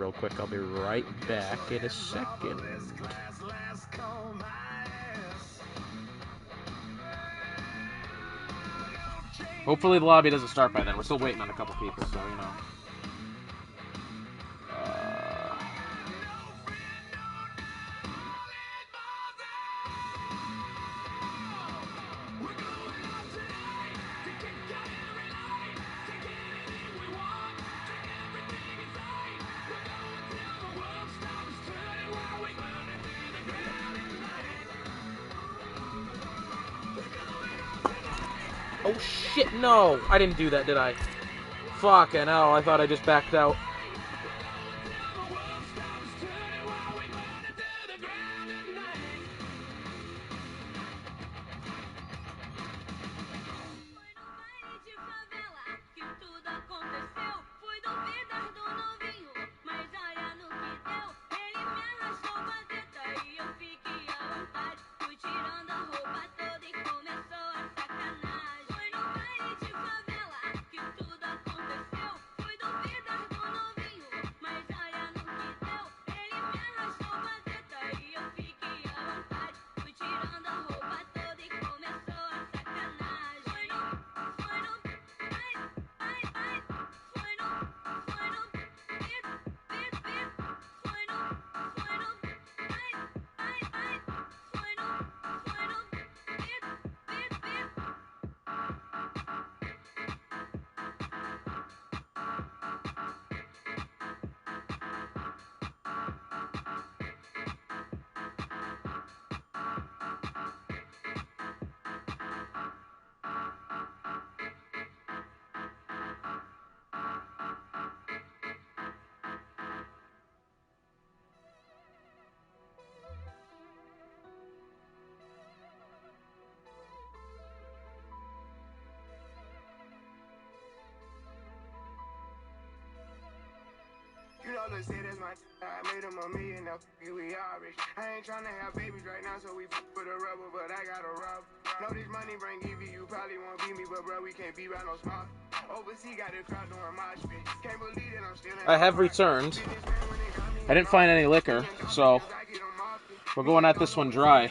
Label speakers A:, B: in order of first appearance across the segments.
A: real quick. I'll be right back in a second. Hopefully the lobby doesn't start by then. We're still waiting on a couple people, so, you know. Oh shit, no! I didn't do that, did I? Fucking hell, I thought I just backed out.
B: Let's say that's my I made him $1 million, now we all rich. I ain't tryna have babies right now, so we with a rubber, but I got a rub. Know this money bring Evie, you probably won't beat me, but bro, we can't be right no smart. Overseas got the crowd doing my shit. Can't believe that I'm still in
A: I have returned. I didn't find any liquor, so we're going at this one dry.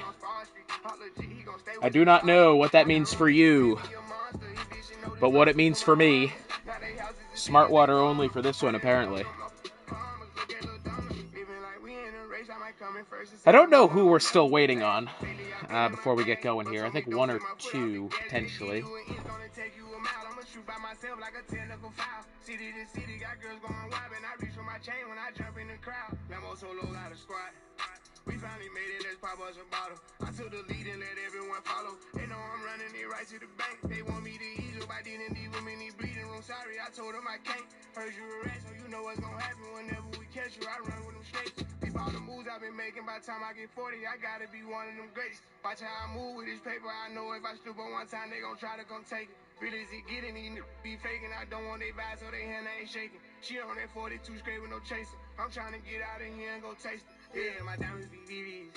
A: I do not know what that means for you, but what it means for me, smart water only for this one, apparently. I don't know who we're still waiting on before we get going here. I think one or two, potentially. We finally made it, let's pop us a bottle. I took the lead and let everyone follow. They know I'm running it right to the bank. They want me to ease up, I didn't leave with many bleeding room. Sorry, I told them I can't. Heard you a rat, so you know what's gonna happen whenever we catch you. I run with them straight. Peep all the moves I've been making. By the time I get 40, I gotta be one of them greats. Watch how I move with this paper. I know if I slip on one time, they gon' try to come take it. Really, is it getting these niggas be faking? I don't want they vibes, so they hand ain't shaking. She on that 42 straight with no chaser. I'm trying to get out of here and go taste it. Yeah, my diamonds be VVs.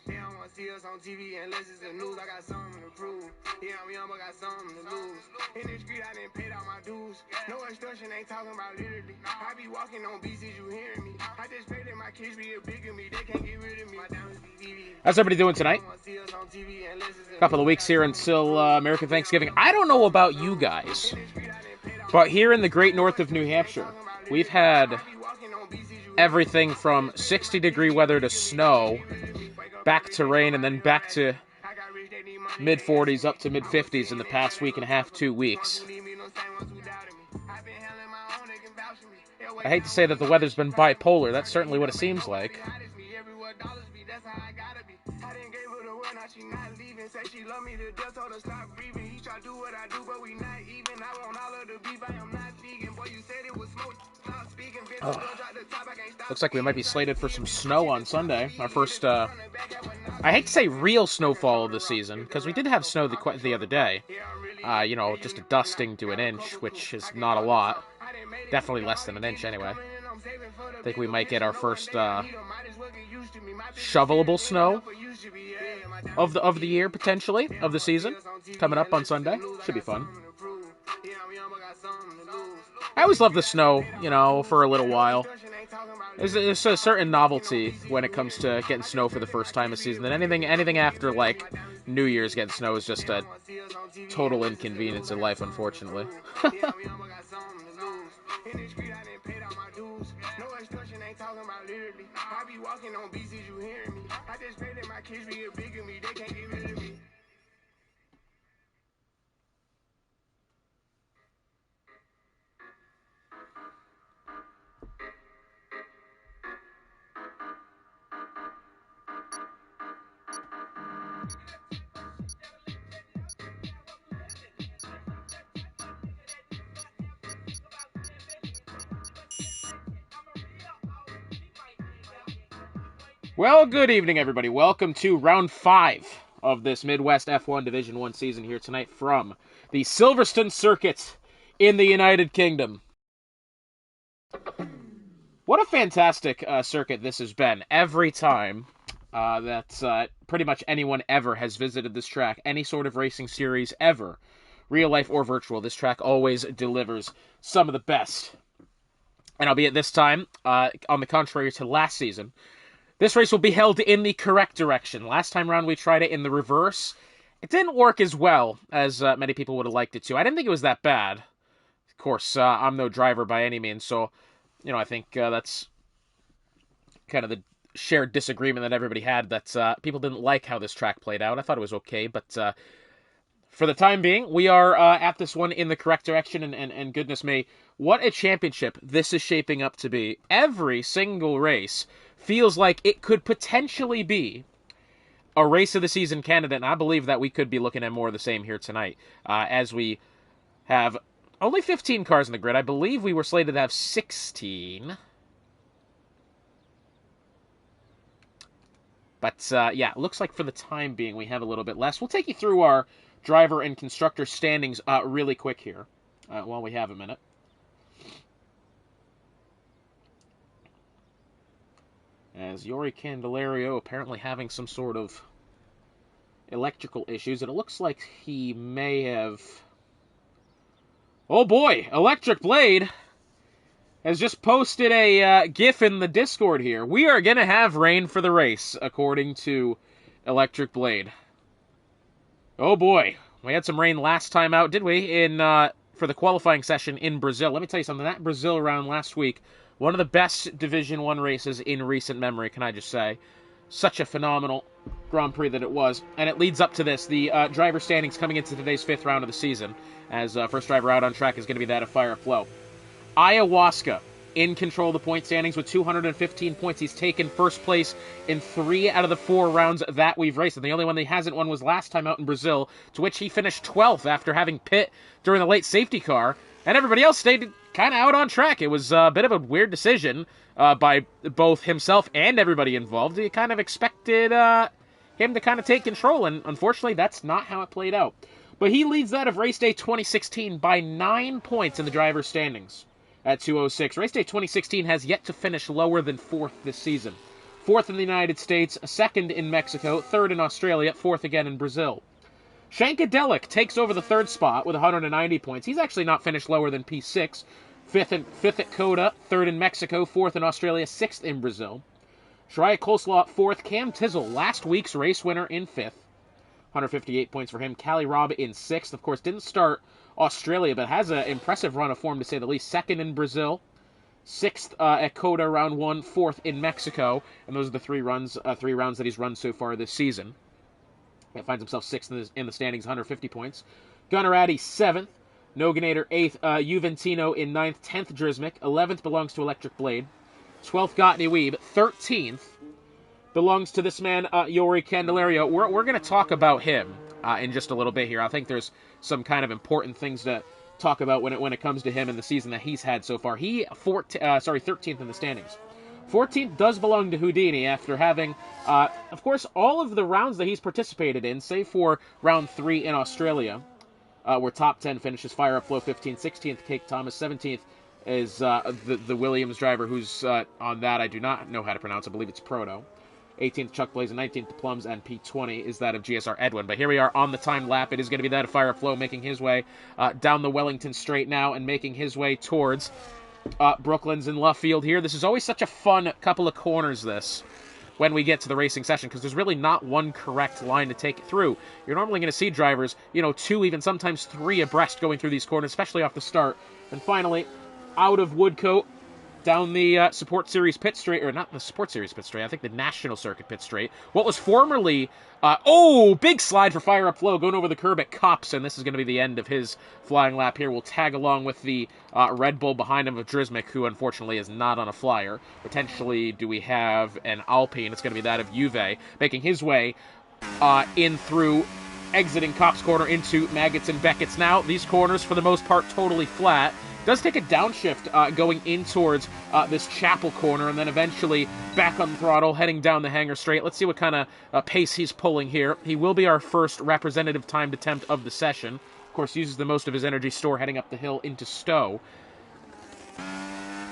A: They don't want to see us on TV unless it's the news. I got something to prove. Yeah, I'm young, but got something to lose. In the street, I didn't pay all my dues. No extortion, ain't talking about literally. I be walking on beats, is you hearing me? I just pray that my kids be a bigger me. They can't get rid of me. My diamonds be VVs. How's everybody doing tonight? A couple of weeks here until American Thanksgiving. I don't know about you guys, but here in the great north of New Hampshire, we've had everything from 60-degree weather to snow, back to rain, and then back to mid-40s up to mid-50s in the past week and a half, 2 weeks. I hate to say that the weather's been bipolar. That's certainly what it seems like. Oh. Looks like we might be slated for some snow on Sunday. Our first, I hate to say real snowfall of the season, because we did have snow the other day. You know, just a dusting to an inch, which is not a lot. Definitely less than an inch anyway. I think we might get our first shovelable snow of the year, potentially, of the season, coming up on Sunday. Should be fun. I always love the snow, you know, for a little while. there's a certain novelty when it comes to getting snow for the first time this season. And anything after, like, New Year's getting snow is just a total inconvenience in life, unfortunately. Well, good evening, everybody. Welcome to round 5 of this Midwest F1 Division 1 season here tonight from the Silverstone circuit in the United Kingdom. What a fantastic circuit this has been. Every time that pretty much anyone ever has visited this track, any sort of racing series ever, real life or virtual, this track always delivers some of the best. And albeit this time, on the contrary to last season, this race will be held in the correct direction. Last time around, we tried it in the reverse. It didn't work as well as many people would have liked it to. I didn't think it was that bad. Of course, I'm no driver by any means, so, I think that's kind of the shared disagreement that everybody had, that people didn't like how this track played out. I thought it was okay, but for the time being, we are at this one in the correct direction, and goodness me, what a championship this is shaping up to be. Every single race feels like it could potentially be a race of the season candidate, and I believe that we could be looking at more of the same here tonight, as we have only 15 cars in the grid. I believe we were slated to have 16. But, yeah, it looks like for the time being we have a little bit less. We'll take you through our driver and constructor standings really quick here, while we have a minute. As Yori Candelario apparently having some sort of electrical issues, and it looks like he may have... Oh boy, Electric Blade has just posted a GIF in the Discord here. We are going to have rain for the race, according to Electric Blade. Oh boy, we had some rain last time out, did we? For the qualifying session in Brazil. Let me tell you something, that Brazil round last week, one of the best Division 1 races in recent memory, can I just say. Such a phenomenal Grand Prix that it was. And it leads up to this, the driver standings coming into today's 5th round of the season, as first driver out on track is going to be that of Fire Flow. Ayahuasca in control of the point standings with 215 points. He's taken first place in 3 out of the 4 rounds that we've raced. And the only one that he hasn't won was last time out in Brazil, to which he finished 12th after having pit during the late safety car. And everybody else stayed kind of out on track. It was a bit of a weird decision by both himself and everybody involved. You kind of expected him to kind of take control, and unfortunately that's not how it played out. But he leads that of race day 2016 by 9 points in the driver's standings at 206. Race day 2016 has yet to finish lower than 4th this season. 4th in the United States, 2nd in Mexico, 3rd in Australia, 4th again in Brazil. Shankadelic takes over the 3rd spot with 190 points. He's actually not finished lower than P6. 5th at Coda, 3rd in Mexico, 4th in Australia, 6th in Brazil. Shreya Coleslaw 4th. Cam Tizzle, last week's race winner, in 5th. 158 points for him. Callie Robb in 6th. Of course, didn't start Australia, but has an impressive run of form, to say the least. 2nd in Brazil. 6th at Coda, round 1. 4th in Mexico. And those are the 3 rounds that he's run so far this season. He finds himself 6th in the standings, 150 points. Gunnar Addy, 7th. Noganator, 8th. Juventino in 9th. 10th, Drismic. 11th belongs to Electric Blade. 12th, Gottney Weeb. 13th belongs to this man, Yori Candelario. We're going to talk about him in just a little bit here. I think there's some kind of important things to talk about when it comes to him in the season that he's had so far. 13th in the standings. 14th does belong to Houdini after having, of course, all of the rounds that he's participated in, save for round 3 in Australia, where top 10 finishes. Fire Up Flow 15th, 16th, Cake Thomas, 17th is the Williams driver who's on that. I do not know how to pronounce. I believe it's Proto. 18th, Chuck Blaze, and 19th, the Plums, and P20 is that of GSR Edwin. But here we are on the timed lap. It is going to be that of Fire Up Flow making his way down the Wellington Straight now and making his way towards
C: Brooklyn's in left field here. This is always such a fun couple of corners, this, when we get to the racing session, because there's really not one correct line to take it through. You're normally going to see drivers, 2, even sometimes 3 abreast going through these corners, especially off the start. And finally, out of Woodcote, down the Support Series pit straight, or not the Support Series pit straight, I think the National Circuit pit straight. What was formerly, big slide for Fire Up Flow, going over the curb at Kops, and this is going to be the end of his flying lap here. We'll tag along with the Red Bull behind him of Drismic, who unfortunately is not on a flyer. Potentially, do we have an Alpine? It's going to be that of Juve, making his way in through, exiting Kops corner into Maggots and Beckett's. Now, these corners, for the most part, totally flat. Does take a downshift going in towards this Chapel corner, and then eventually back on the throttle, heading down the hanger straight. Let's see what kind of pace he's pulling here. He will be our first representative timed attempt of the session. Of course, uses the most of his energy store heading up the hill into Stowe.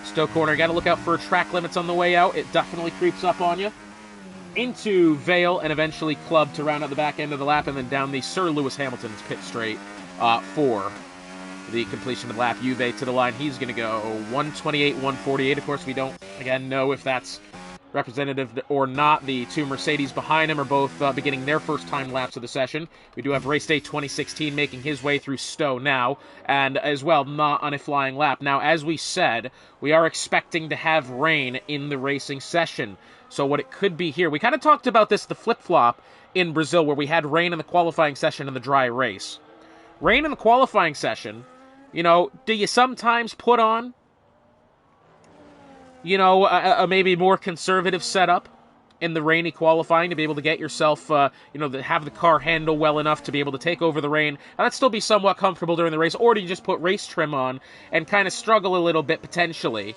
C: Stowe corner, got to look out for track limits on the way out. It definitely creeps up on you. Into Vale, and eventually Club to round out the back end of the lap, and then down the Sir Lewis Hamilton's pit straight for the completion of the lap. Juve to the line. He's going to go 128, 148. Of course, we don't, again, know if that's representative or not. The 2 Mercedes behind him are both beginning their first time laps of the session. We do have Race Day 2016 making his way through Stowe now, and as well, not on a flying lap. Now, as we said, we are expecting to have rain in the racing session. So what it could be here, we kind of talked about this, the flip-flop in Brazil, where we had rain in the qualifying session and the dry race. Rain in the qualifying session, do you sometimes put on, a maybe more conservative setup in the rainy qualifying to be able to get yourself, to have the car handle well enough to be able to take over the rain, and that still be somewhat comfortable during the race, or do you just put race trim on and kind of struggle a little bit potentially?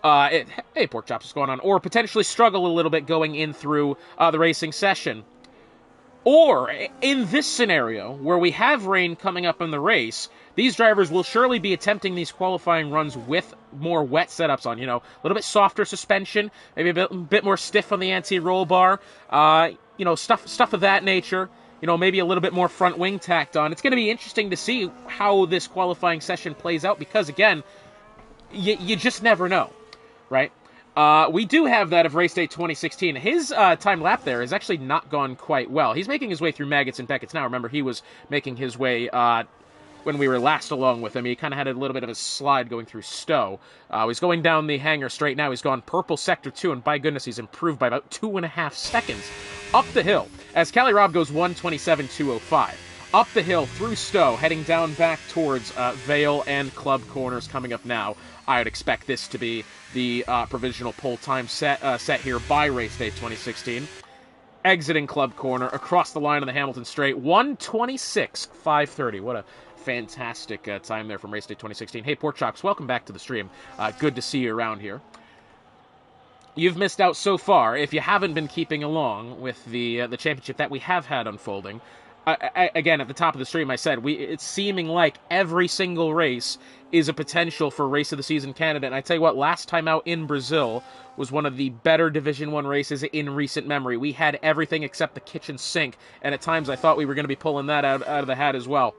C: Hey, Pork Chops, what's going on? Or potentially struggle a little bit going in through the racing session. Or, in this scenario, where we have rain coming up in the race, these drivers will surely be attempting these qualifying runs with more wet setups on, a little bit softer suspension, maybe a bit more stiff on the anti-roll bar, stuff of that nature, maybe a little bit more front wing tacked on. It's going to be interesting to see how this qualifying session plays out, because, again, you just never know, right? We do have that of Race Day 2016. His time lap there has actually not gone quite well. He's making his way through Maggots and Beckett's now. Remember, he was making his way when we were last along with him. He kind of had a little bit of a slide going through Stowe. He's going down the hanger straight now. He's gone purple sector 2, and by goodness, he's improved by about 2.5 seconds up the hill as Cali Robb goes 127.205. Up the hill through Stowe, heading down back towards Vale and Club corners coming up now. I would expect this to be the provisional pole time set here by Race Day 2016. Exiting Club corner, across the line on the Hamilton straight, 126.530. What a fantastic time there from Race Day 2016. Hey, Pork Chops, welcome back to the stream. Good to see you around here. You've missed out so far if you haven't been keeping along with the championship that we have had unfolding. Again, at the top of the stream, I said it's seeming like every single race is a potential for race of the season candidate. And I tell you what, last time out in Brazil was one of the better Division 1 races in recent memory. We had everything except the kitchen sink, and at times I thought we were going to be pulling that out of the hat as well.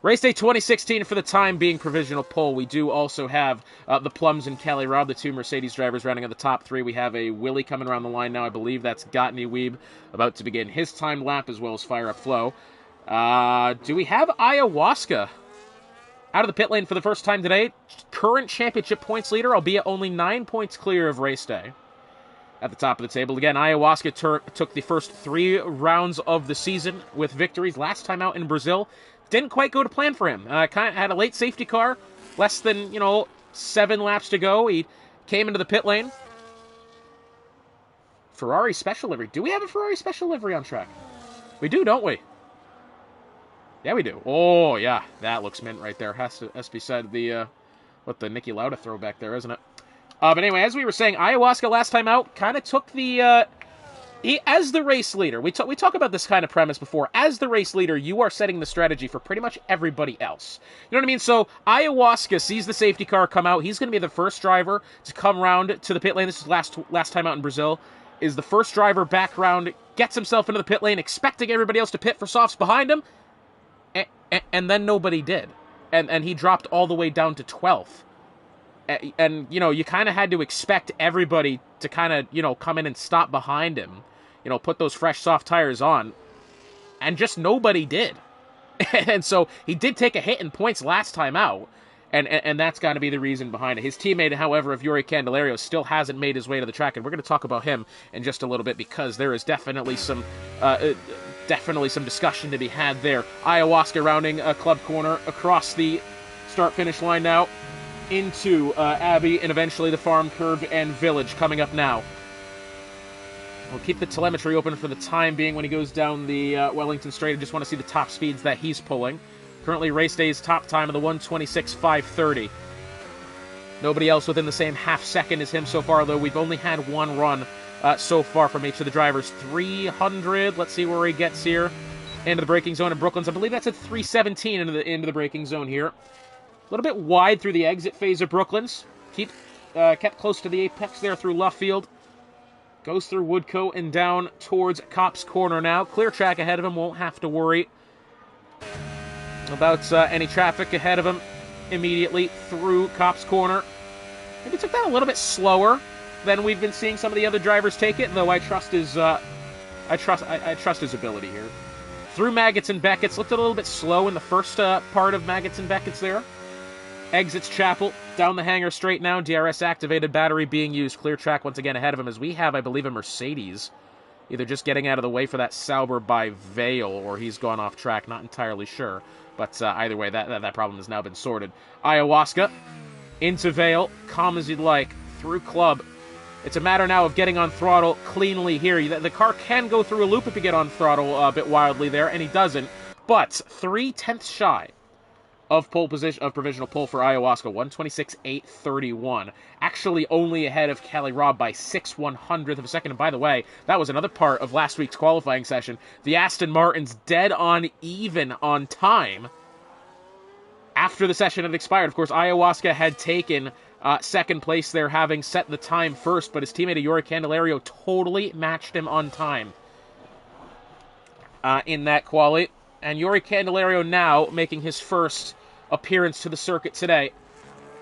C: Race Day 2016 for the time being provisional pole. We do also have the Plums and Cali Robb, the 2 Mercedes drivers rounding out the top 3. We have a Willie coming around the line now. I believe that's Gottney Weeb about to begin his time lap as well as Fire Up Flow. Do we have Ayahuasca out of the pit lane for the first time today? Current championship points leader, albeit only 9 points clear of race day. At the top of the table. Again, Ayahuasca took the first 3 rounds of the season with victories. Last time out in Brazil, didn't quite go to plan for him. Kind of had a late safety car, less than, 7 laps to go. He came into the pit lane. Ferrari special livery. Do we have a Ferrari special livery on track? We do, don't we? Yeah, we do. Oh, yeah. That looks mint right there. Has to be said. The Niki Lauda throwback there, isn't it? But anyway, as we were saying, Ayahuasca last time out kind of took the... as the race leader, we talk about this kind of premise before. As the race leader, you are setting the strategy for pretty much everybody else. You know what I mean? So Ayahuasca sees the safety car come out. He's going to be the first driver to come round to the pit lane. This is last time out in Brazil. Is the first driver back round, gets himself into the pit lane, expecting everybody else to pit for softs behind him, and then nobody did. And he dropped all the way down to 12th. And, you know, you kind of had to expect everybody to kind of, you know, come in and stop behind him, you know, put those fresh, soft tires on, and just nobody did. And so he did take a hit in points last time out, and that's got to be the reason behind it. His teammate, however, of Yuri Candelario, still hasn't made his way to the track, and we're going to talk about him in just a little bit because there is definitely some discussion to be had there. Ayahuasca rounding a club corner across the start-finish line now into Abbey and eventually the Farm Curve and Village coming up now. We'll keep the telemetry open for the time being when he goes down the Wellington Straight. I just want to see the top speeds that he's pulling. Currently, race day's top time of the 1:26.530. Nobody else within the same half second as him so far, although we've only had one run so far from each of the drivers. 300, let's see where he gets here. Into the braking zone in Brooklands. I believe that's at 317 into the braking zone here. A little bit wide through the exit phase of Brooklands. Kept close to the apex there through Luffield. Goes through Woodcote and down towards Cops Corner now. Clear track ahead of him, won't have to worry about any traffic ahead of him immediately through Cops Corner. Maybe took that a little bit slower than we've been seeing some of the other drivers take it, though I trust his ability here. Through Maggots and Beckett's, looked a little bit slow in the first part of Maggots and Beckett's there. Exits Chapel, down the hangar straight now, DRS-activated battery being used. Clear track once again ahead of him as we have, I believe, a Mercedes. Either just getting out of the way for that Sauber by Vale, or he's gone off track, not entirely sure. But either way, that problem has now been sorted. Ayahuasca, into Vale, calm as you'd like, through Club. It's a matter now of getting on throttle cleanly here. The car can go through a loop if you get on throttle a bit wildly there, and he doesn't. But 3/10 shy of provisional pole for Ayahuasca, 1:26.831. Actually only ahead of Kelly Robb by 6/100th of a second. And by the way, that was another part of last week's qualifying session. The Aston Martin's dead on even on time after the session had expired. Of course, Ayahuasca had taken second place there, having set the time first, but his teammate Yuri Candelario totally matched him on time in that quali. And Yuri Candelario now making his first appearance to the circuit today.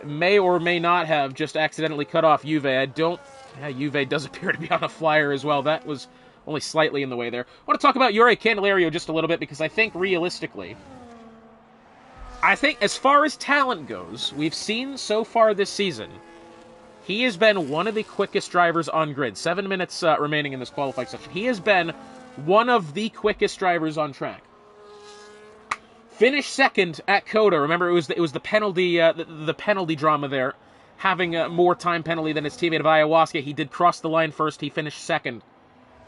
C: May or may not have just accidentally cut off Juve. Juve does appear to be on a flyer as well. That was only slightly in the way there. I want to talk about Yuri Candelario just a little bit because I think realistically, as far as talent goes, we've seen so far this season, he has been one of the quickest drivers on grid. 7 minutes remaining in this qualifying session. He has been one of the quickest drivers on track. Finished second at Coda. Remember, it was the penalty the penalty drama there, having a more time penalty than his teammate of Ayahuasca. He did cross the line first. He finished second.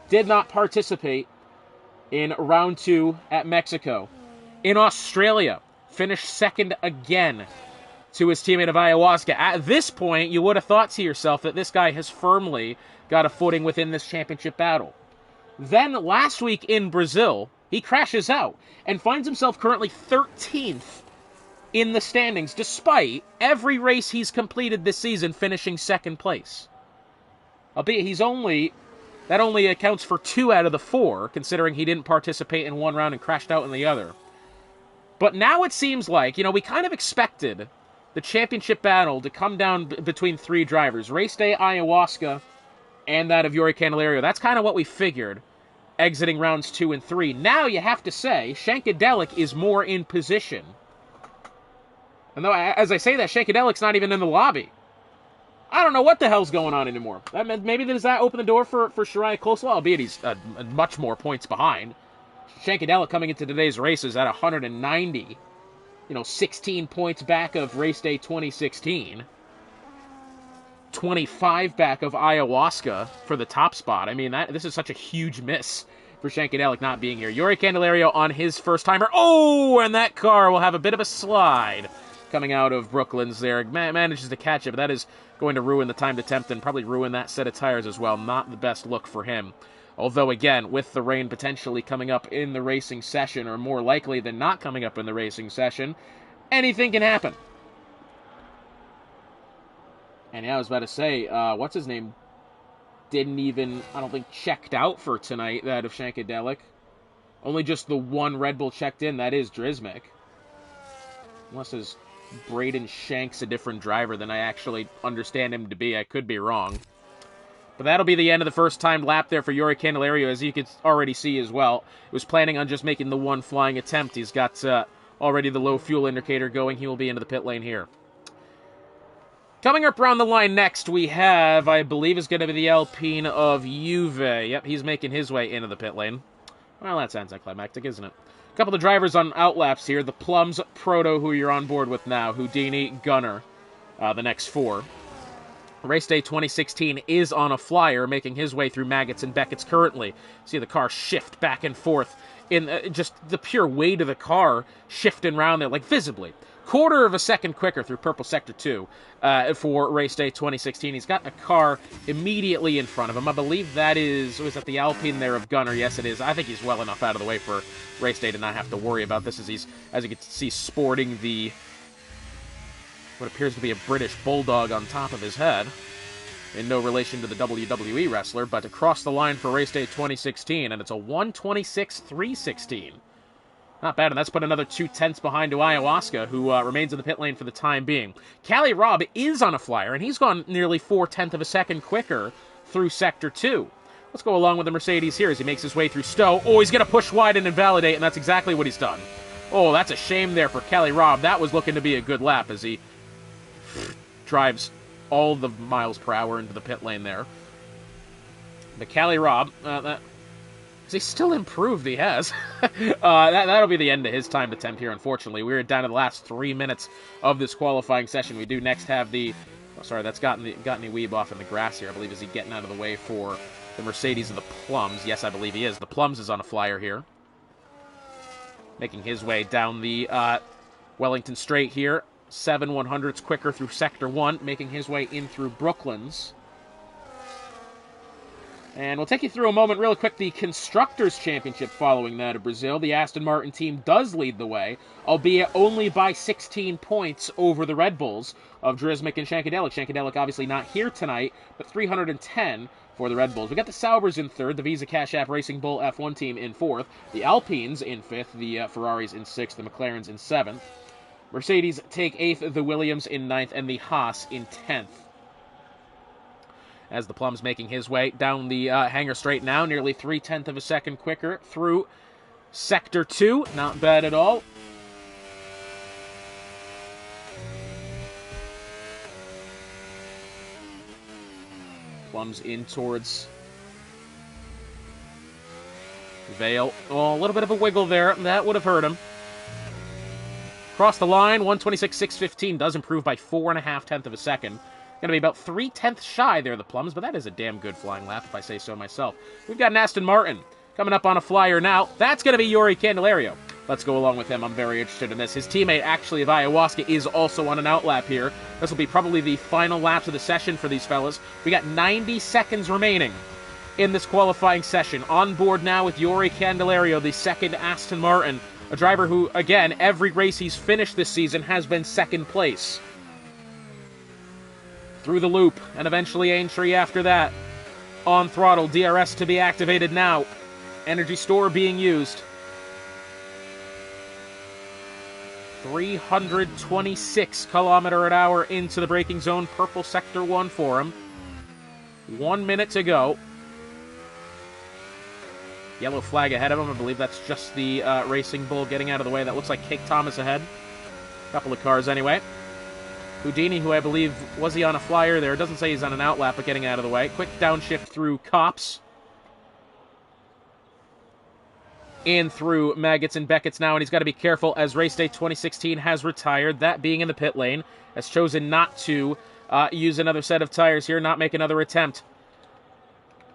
C: Did not participate in round 2 at Mexico. In Australia, finished second again to his teammate of Ayahuasca. At this point, you would have thought to yourself that this guy has firmly got a footing within this championship battle. Then last week in Brazil, he crashes out and finds himself currently 13th in the standings, despite every race he's completed this season finishing second place. Albeit that only accounts for 2 out of the 4, considering he didn't participate in one round and crashed out in the other. But now it seems like, we kind of expected the championship battle to come down between 3 drivers. Race day Ayahuasca and that of Yuri Candelario. That's kind of what we figured exiting rounds 2 and 3. Now you have to say, Shankadelic is more in position. And though, as I say that, Shankadelic's not even in the lobby. I don't know what the hell's going on anymore. Maybe does that open the door for Shariah Coleslaw, albeit he's much more points behind. Shankadelic coming into today's races at 190. 16 points back of race day 2016. 25 back of Ayahuasca for the top spot. I mean, this is such a huge miss for Shankadelic not being here. Yuri Candelario on his first timer. Oh, and that car will have a bit of a slide coming out of Brooklands there. Manages to catch it, but that is going to ruin the timed attempt and probably ruin that set of tires as well. Not the best look for him. Although, again, with the rain potentially coming up in the racing session, or more likely than not coming up in the racing session, anything can happen. And yeah, I was about to say, what's his name? Didn't even, I don't think, checked out for tonight, that of Shankadelic. Only just the one Red Bull checked in, that is Drizmek. Unless his Braden Shanks a different driver than I actually understand him to be. I could be wrong. But that'll be the end of the first timed lap there for Yuri Candelario, as you could already see as well. He was planning on just making the one flying attempt. He's got already the low fuel indicator going. He will be into the pit lane here. Coming up around the line next, we have, I believe, is going to be the Alpine of Juve. Yep, he's making his way into the pit lane. Well, that's anticlimactic, isn't it? A couple of drivers on outlaps here. The Plums, Proto, who you're on board with now. Houdini, Gunner, the next four. Race day 2016 is on a flyer, making his way through Maggots and Beckett's currently. See the car shift back and forth in just the pure weight of the car shifting around there, like visibly. Quarter of a second quicker through Purple Sector 2 for race day 2016. He's got a car immediately in front of him. I believe that was that the Alpine there of Gunner? Yes, it is. I think he's well enough out of the way for race day to not have to worry about this, as he's, as you can see, sporting the what appears to be a British bulldog on top of his head, in no relation to the WWE wrestler, but across the line for race day 2016, and it's a 1:26.316. Not bad, and that's put another 2/10 behind to Ayahuasca, who remains in the pit lane for the time being. Cali Robb is on a flyer, and he's gone nearly 4/10 of a second quicker through Sector 2. Let's go along with the Mercedes here as he makes his way through Stowe. Oh, he's going to push wide and invalidate, and that's exactly what he's done. Oh, that's a shame there for Cali Robb. That was looking to be a good lap as he drives all the miles per hour into the pit lane there. But Cali Robb, he's still improved, he has. That'll be the end of his timed attempt here, unfortunately. We're down to the last 3 minutes of this qualifying session. We do next have the... Oh, sorry, that's gotten Weeb off in the grass here, I believe. Is he getting out of the way for the Mercedes of the Plums? Yes, I believe he is. The Plums is on a flyer here, making his way down the Wellington Straight here. 7/100ths quicker through Sector 1, making his way in through Brooklands. And we'll take you through a moment real quick. The Constructors' Championship following that of Brazil. The Aston Martin team does lead the way, albeit only by 16 points over the Red Bulls of Drismic and Shankadelic. Shankadelic obviously not here tonight, but 310 for the Red Bulls. We got the Saubers in third, the Visa Cash App Racing Bull F1 team in fourth, the Alpines in fifth, the Ferraris in sixth, the McLarens in seventh. Mercedes take 8th, the Williams in 9th, and the Haas in 10th. As the Plum's making his way down the Hangar Straight now, nearly 3/10 of a second quicker through Sector 2. Not bad at all. Plum's in towards Vale. Oh, a little bit of a wiggle there. That would have hurt him. Across the line, 1:26.615 does improve by 4.5 of a second. Going to be about 3/10 shy there, the Plums, but that is a damn good flying lap, if I say so myself. We've got an Aston Martin coming up on a flyer now. That's going to be Yuri Candelario. Let's go along with him. I'm very interested in this. His teammate, actually, of Ayahuasca, is also on an outlap here. This will be probably the final laps of the session for these fellas. We got 90 seconds remaining in this qualifying session. On board now with Yuri Candelario, the second Aston Martin. A driver who, again, every race he's finished this season has been second place. Through the loop, and eventually Aintree after that. On throttle, DRS to be activated now. Energy store being used. 326 km/h into the braking zone. Purple Sector 1 for him. 1 minute to go. Yellow flag ahead of him. I believe that's just the Racing Bull getting out of the way. That looks like Cake Thomas ahead. Couple of cars anyway. Houdini, who I believe, was he on a flyer there? It doesn't say he's on an outlap, but getting out of the way. Quick downshift through Cops. In through Maggots and Beckett's now, and he's got to be careful as race day 2016 has retired. That being in the pit lane, has chosen not to use another set of tires here, not make another attempt.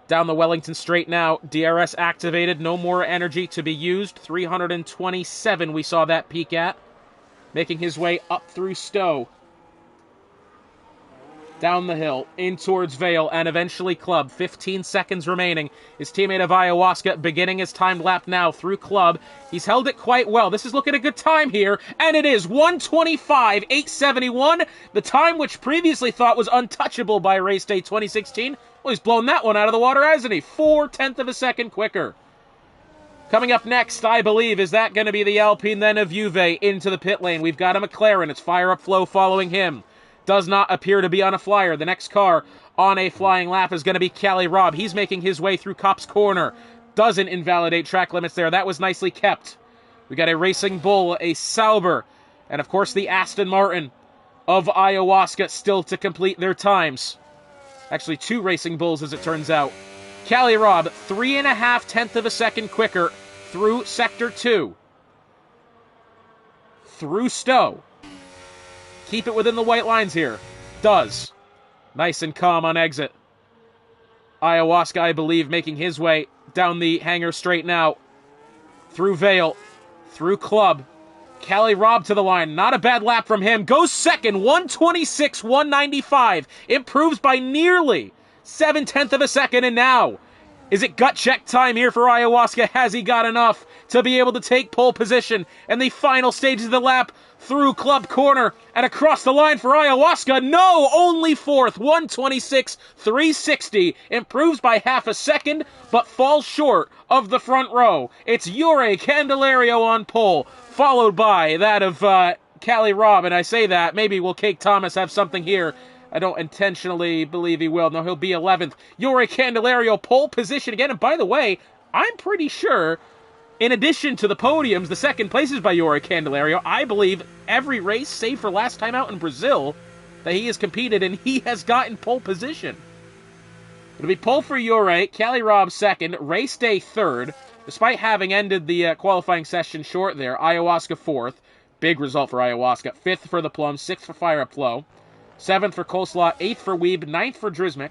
C: Down the Wellington Straight now, DRS activated, no more energy to be used. 327 we saw that peak at. Making his way up through Stowe. Down the hill, in towards Vale, and eventually Club. 15 seconds remaining. His teammate of Ayahuasca beginning his timed lap now through Club. He's held it quite well. This is looking a good time here, and it is 1:25.871, the time which previously thought was untouchable by race day 2016. Well, he's blown that one out of the water, hasn't he? 4/10 of a second quicker. Coming up next, I believe, is that going to be the Alpine then of Juve into the pit lane? We've got a McLaren. It's fire up flow following him. Does not appear to be on a flyer. The next car on a flying lap is going to be Cali Robb. He's making his way through Copse Corner. Doesn't invalidate track limits there. That was nicely kept. We got a Racing Bull, a Sauber, and of course the Aston Martin of Ayahuasca still to complete their times. Actually, 2 Racing Bulls as it turns out. Cali Robb, 3.5 tenths of a second quicker through Sector 2. Through Stowe. Keep it within the white lines here. Does. Nice and calm on exit. Ayahuasca, I believe, making his way down the hangar straight now. Through Vale. Through Club. Cali Robb to the line. Not a bad lap from him. Goes second. 1:26.195. Improves by nearly 7/10 of a second. And now, is it gut check time here for Ayahuasca? Has he got enough to be able to take pole position in the final stages of the lap? Through Club Corner and across the line for Ayahuasca. No, only 4th. 1:26.360. Improves by half a second, but falls short of the front row. It's Jure Candelario on pole, followed by that of Cali Robb. And I say that, maybe will Cake Thomas have something here? I don't intentionally believe he will. No, he'll be 11th. Jure Candelario, pole position again. And by the way, I'm pretty sure, in addition to the podiums, the second places by Jure Candelario, I believe every race, save for last time out in Brazil, that he has competed in, he has gotten pole position. It'll be pole for Jure, Cali Robb second, race day third, despite having ended the qualifying session short there. Ayahuasca 4th, big result for Ayahuasca. 5th for the Plum, 6th for Fire Up Flow, 7th for Coleslaw, 8th for Weeb, 9th for Drismic,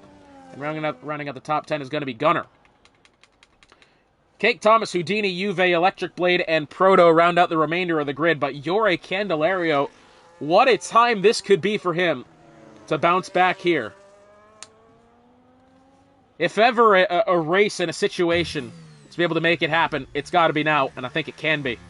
C: and rounding out the top 10 is going to be Gunner. Cake Thomas, Houdini, Juve, Electric Blade, and Proto round out the remainder of the grid, but Jure Candelario, what a time this could be for him to bounce back here. If ever a race in a situation to be able to make it happen, it's got to be now, and I think it can be.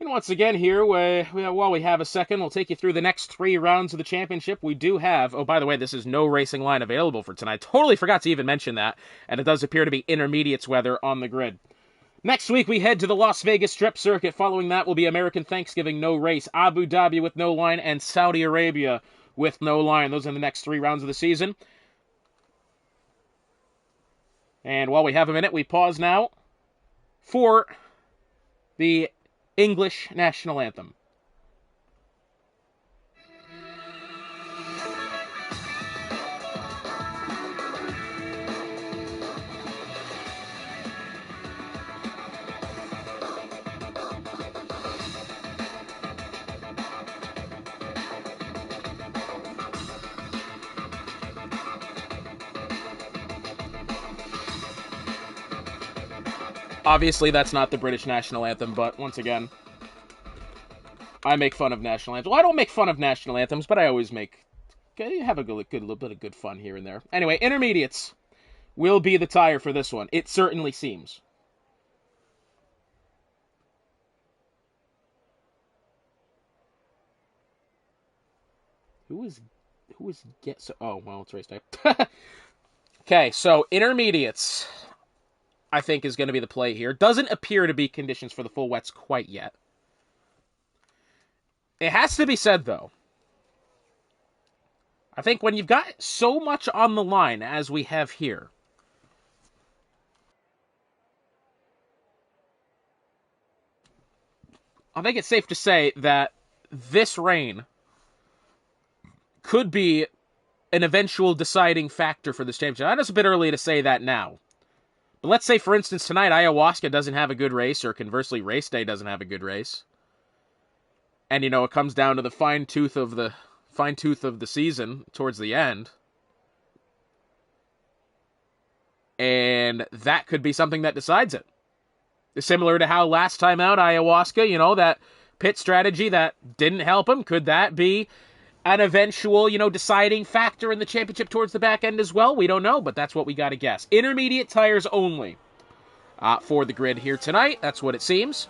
C: And once again here, while we have a second, we'll take you through the next 3 rounds of the championship. We do have, oh, by the way, this is no racing line available for tonight. Totally forgot to even mention that, and it does appear to be intermediates weather on the grid. Next week, we head to the Las Vegas Strip Circuit. Following that will be American Thanksgiving, no race, Abu Dhabi with no line, and Saudi Arabia with no line. Those are the next 3 rounds of the season. And while we have a minute, we pause now for the English national anthem. Obviously, that's not the British national anthem, but once again, I make fun of national anthems. Well, I don't make fun of national anthems, but I always have a little bit of good fun here and there. Anyway, intermediates will be the tire for this one. It certainly seems. Who is oh, well, it's race day. Okay, so intermediates, I think, is going to be the play here. Doesn't appear to be conditions for the full wets quite yet. It has to be said, though, I think when you've got so much on the line as we have here, I think it's safe to say that this rain could be an eventual deciding factor for this championship. I know it's a bit early to say that now, But let's say, for instance, tonight Ayahuasca doesn't have a good race, or conversely, race day doesn't have a good race. And, you know, it comes down to the fine tooth of the season towards the end. And that could be something that decides it. Similar to how last time out, Ayahuasca, you know, that pit strategy that didn't help him, could that be an eventual, you know, deciding factor in the championship towards the back end as well? We don't know, but that's what we got to guess. Intermediate tires only for the grid here tonight. That's what it seems.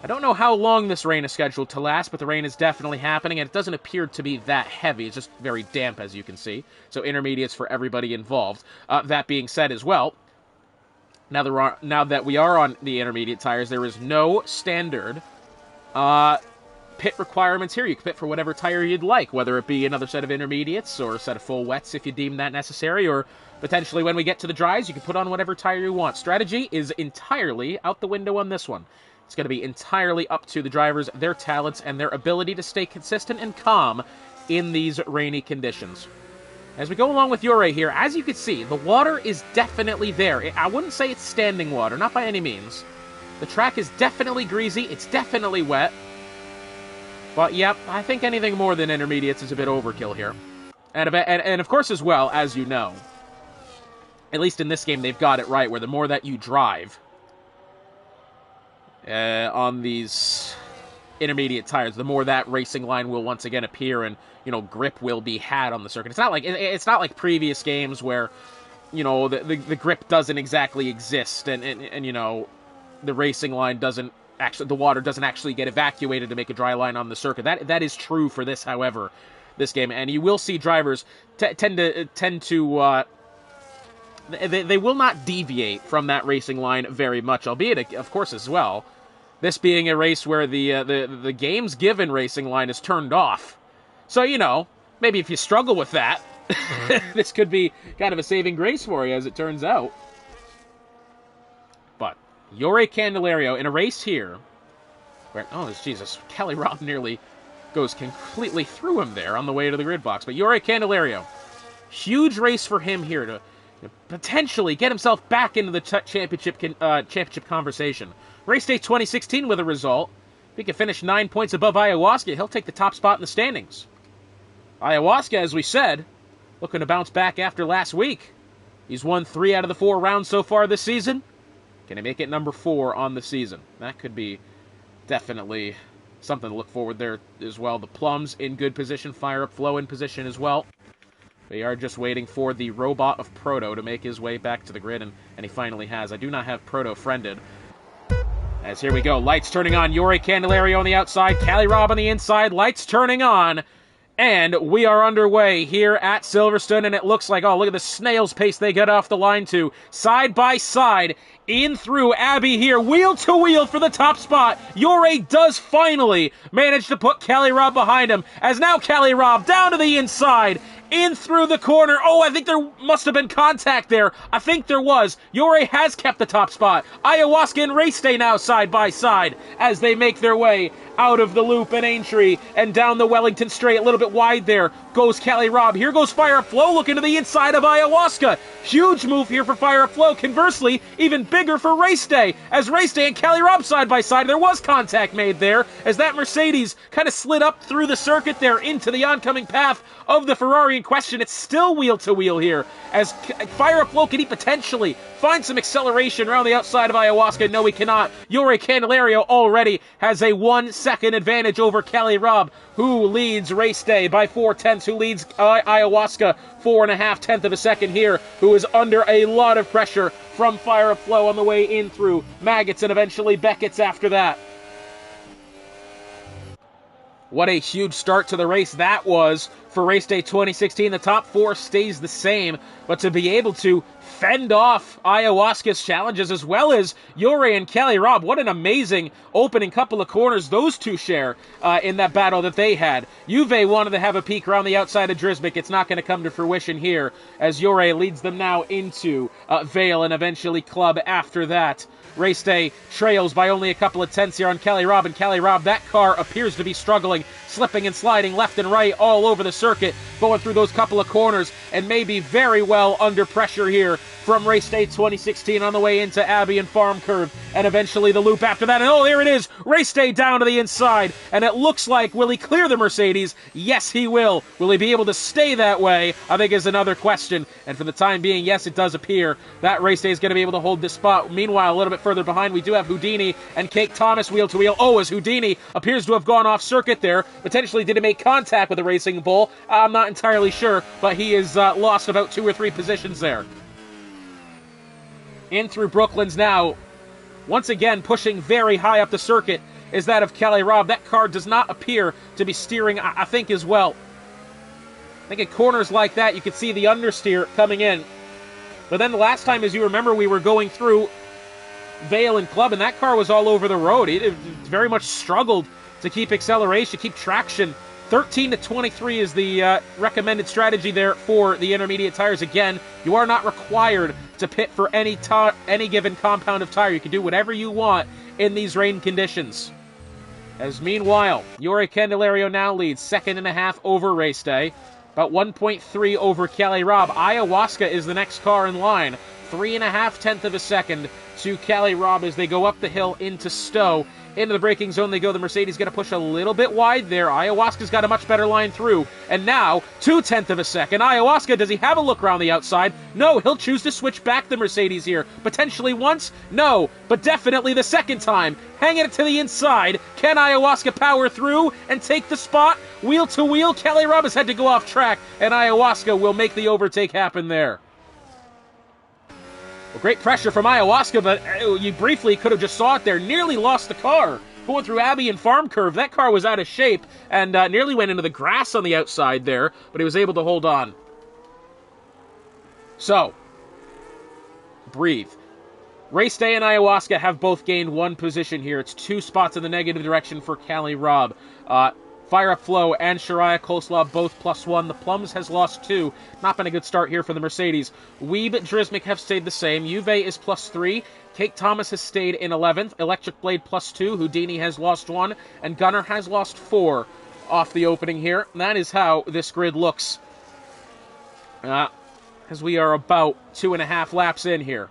C: I don't know how long this rain is scheduled to last, but the rain is definitely happening, and it doesn't appear to be that heavy. It's just very damp, as you can see. So intermediates for everybody involved. That being said as well, now that we are on the intermediate tires, there is no standard pit requirements here. You can pit for whatever tire you'd like, whether it be another set of intermediates or a set of full wets if you deem that necessary, or potentially when we get to the dries, you can put on whatever tire you want. Strategy is entirely out the window on this one. It's going to be entirely up to the drivers, their talents, and their ability to stay consistent and calm in these rainy conditions. As we go along with Yore here, as you can see, the water is definitely there. I wouldn't say it's standing water, not by any means. The track is definitely greasy, it's definitely wet. But yep, I think anything more than intermediates is a bit overkill here. And of course as well, as you know, at least in this game they've got it right, where the more that you drive on these intermediate tires, the more that racing line will once again appear, and, you know, grip will be had on the circuit. It's not like previous games where, you know, the grip doesn't exactly exist, and you know, the racing line doesn't actually, the water doesn't actually get evacuated to make a dry line on the circuit. That is true for this, however, this game, and you will see drivers tend to they will not deviate from that racing line very much, albeit, of course, as well, this being a race where the game's given racing line is turned off. So, you know, maybe if you struggle with that, this could be kind of a saving grace for you, as it turns out. But Yore Candelario in a race here where, oh, Jesus, Kelly Robb nearly goes completely through him there on the way to the grid box. But Yore Candelario, huge race for him here to potentially get himself back into the championship conversation. Race day 2016 with a result. If he can finish 9 points above Ayahuasca, he'll take the top spot in the standings. Ayahuasca, as we said, looking to bounce back after last week. He's won 3 out of the 4 rounds so far this season. Can he make it number 4 on the season? That could be definitely something to look forward there as well. The Plums in good position, Fire Up Flow in position as well. We are just waiting for the robot of Proto to make his way back to the grid, and he finally has. I do not have Proto friended. As here we go, lights turning on, Yore Candelario on the outside, Kelly Robb on the inside, lights turning on, and we are underway here at Silverstone, and it looks like, oh, look at the snail's pace they get off the line to. Side by side, in through Abby here, wheel to wheel for the top spot. Yore does finally manage to put Kelly Robb behind him, as now Kelly Robb down to the inside, in through the corner. Oh, I think there must have been contact there. I think there was. Yore has kept the top spot. Ayahuasca and Race Day now side by side as they make their way out of the loop and Aintree and down the Wellington Straight. A little bit wide there goes Kelly Robb. Here goes Fire Up Flow looking to the inside of Ayahuasca. Huge move here for Fire Up Flow. Conversely, even bigger for Race Day, as Race Day and Kelly Robb side by side. There was contact made there as that Mercedes kind of slid up through the circuit there into the oncoming path of the Ferrari in question. It's still wheel to wheel here as Fire Up Flow can he potentially find some acceleration around the outside of Ayahuasca. No, he cannot. Yore Candelario already has a 1 second advantage over Kelly Robb, who leads Race Day by 4/10, who leads Ayahuasca 4.5 of a second here, who is under a lot of pressure from Fire Up Flow on the way in through Maggots and eventually Beckett's after that. What a huge start to the race that was for Race Day 2016. The top 4 stays the same, but to be able to fend off Ayahuasca's challenges as well as Yore and Kelly Robb, what an amazing opening couple of corners those two share in that battle that they had. Juve wanted to have a peek around the outside of Drisbick. It's not going to come to fruition here as Yore leads them now into Vale and eventually Club after that. Race Day trails by only a couple of tenths here on Kelly Robb, and Kelly Robb, that car appears to be struggling, slipping and sliding left and right all over the circuit, going through those couple of corners, and maybe very well under pressure here here from race day 2016 on the way into Abbey and Farm Curve, and eventually the loop after that. And oh, there it is, race day down to the inside, and it looks like, will he clear the Mercedes? Yes, he will. Will he be able to stay that way? I think is another question, and for the time being, yes, it does appear that race day is going to be able to hold this spot. Meanwhile, a little bit further behind, we do have Houdini and Kate Thomas wheel to wheel. Oh, as Houdini appears to have gone off circuit there, potentially did he make contact with the Racing Bull? I'm not entirely sure, but he has lost about 2 or 3 positions there. In through Brooklands now, once again pushing very high up the circuit is that of Kelly Robb. That car does not appear to be steering, I think, as well. I think at corners like that, you can see the understeer coming in. But then the last time, as you remember, we were going through Vale and Club, and that car was all over the road. It very much struggled to keep acceleration, keep traction. 13 to 23 is the recommended strategy there for the intermediate tires. Again, you are not required to pit for any given compound of tire. You can do whatever you want in these rain conditions. As meanwhile, Yuri Candelario now leads 2.5 over race day, about 1.3 over Kelly Robb. Ayahuasca is the next car in line, 3.5 of a second to Kelly Robb as they go up the hill into Stowe. Into the braking zone they go. The Mercedes going to push a little bit wide there. Ayahuasca's got a much better line through. And now, 0.2 of a second. Ayahuasca, does he have a look around the outside? No, he'll choose to switch back the Mercedes here. Potentially once? No, but definitely the second time. Hanging it to the inside. Can Ayahuasca power through and take the spot? Wheel to wheel, Kelly Robb has had to go off track, and Ayahuasca will make the overtake happen there. Well, great pressure from Ayahuasca, but you briefly could have just saw it there. Nearly lost the car. Going through Abbey and Farm Curve, that car was out of shape and nearly went into the grass on the outside there, but he was able to hold on. So, breathe. Race Day and Ayahuasca have both gained 1 position here. It's 2 spots in the negative direction for Kelly Robb. Fire Up Flow and Shariah Coleslaw both +1. The Plums has lost 2. Not been a good start here for the Mercedes. Weeb Drismic have stayed the same. Juve is +3. Kate Thomas has stayed in 11th. Electric Blade +2. Houdini has lost 1. And Gunner has lost 4 off the opening here. And that is how this grid looks as we are about 2.5 laps in here.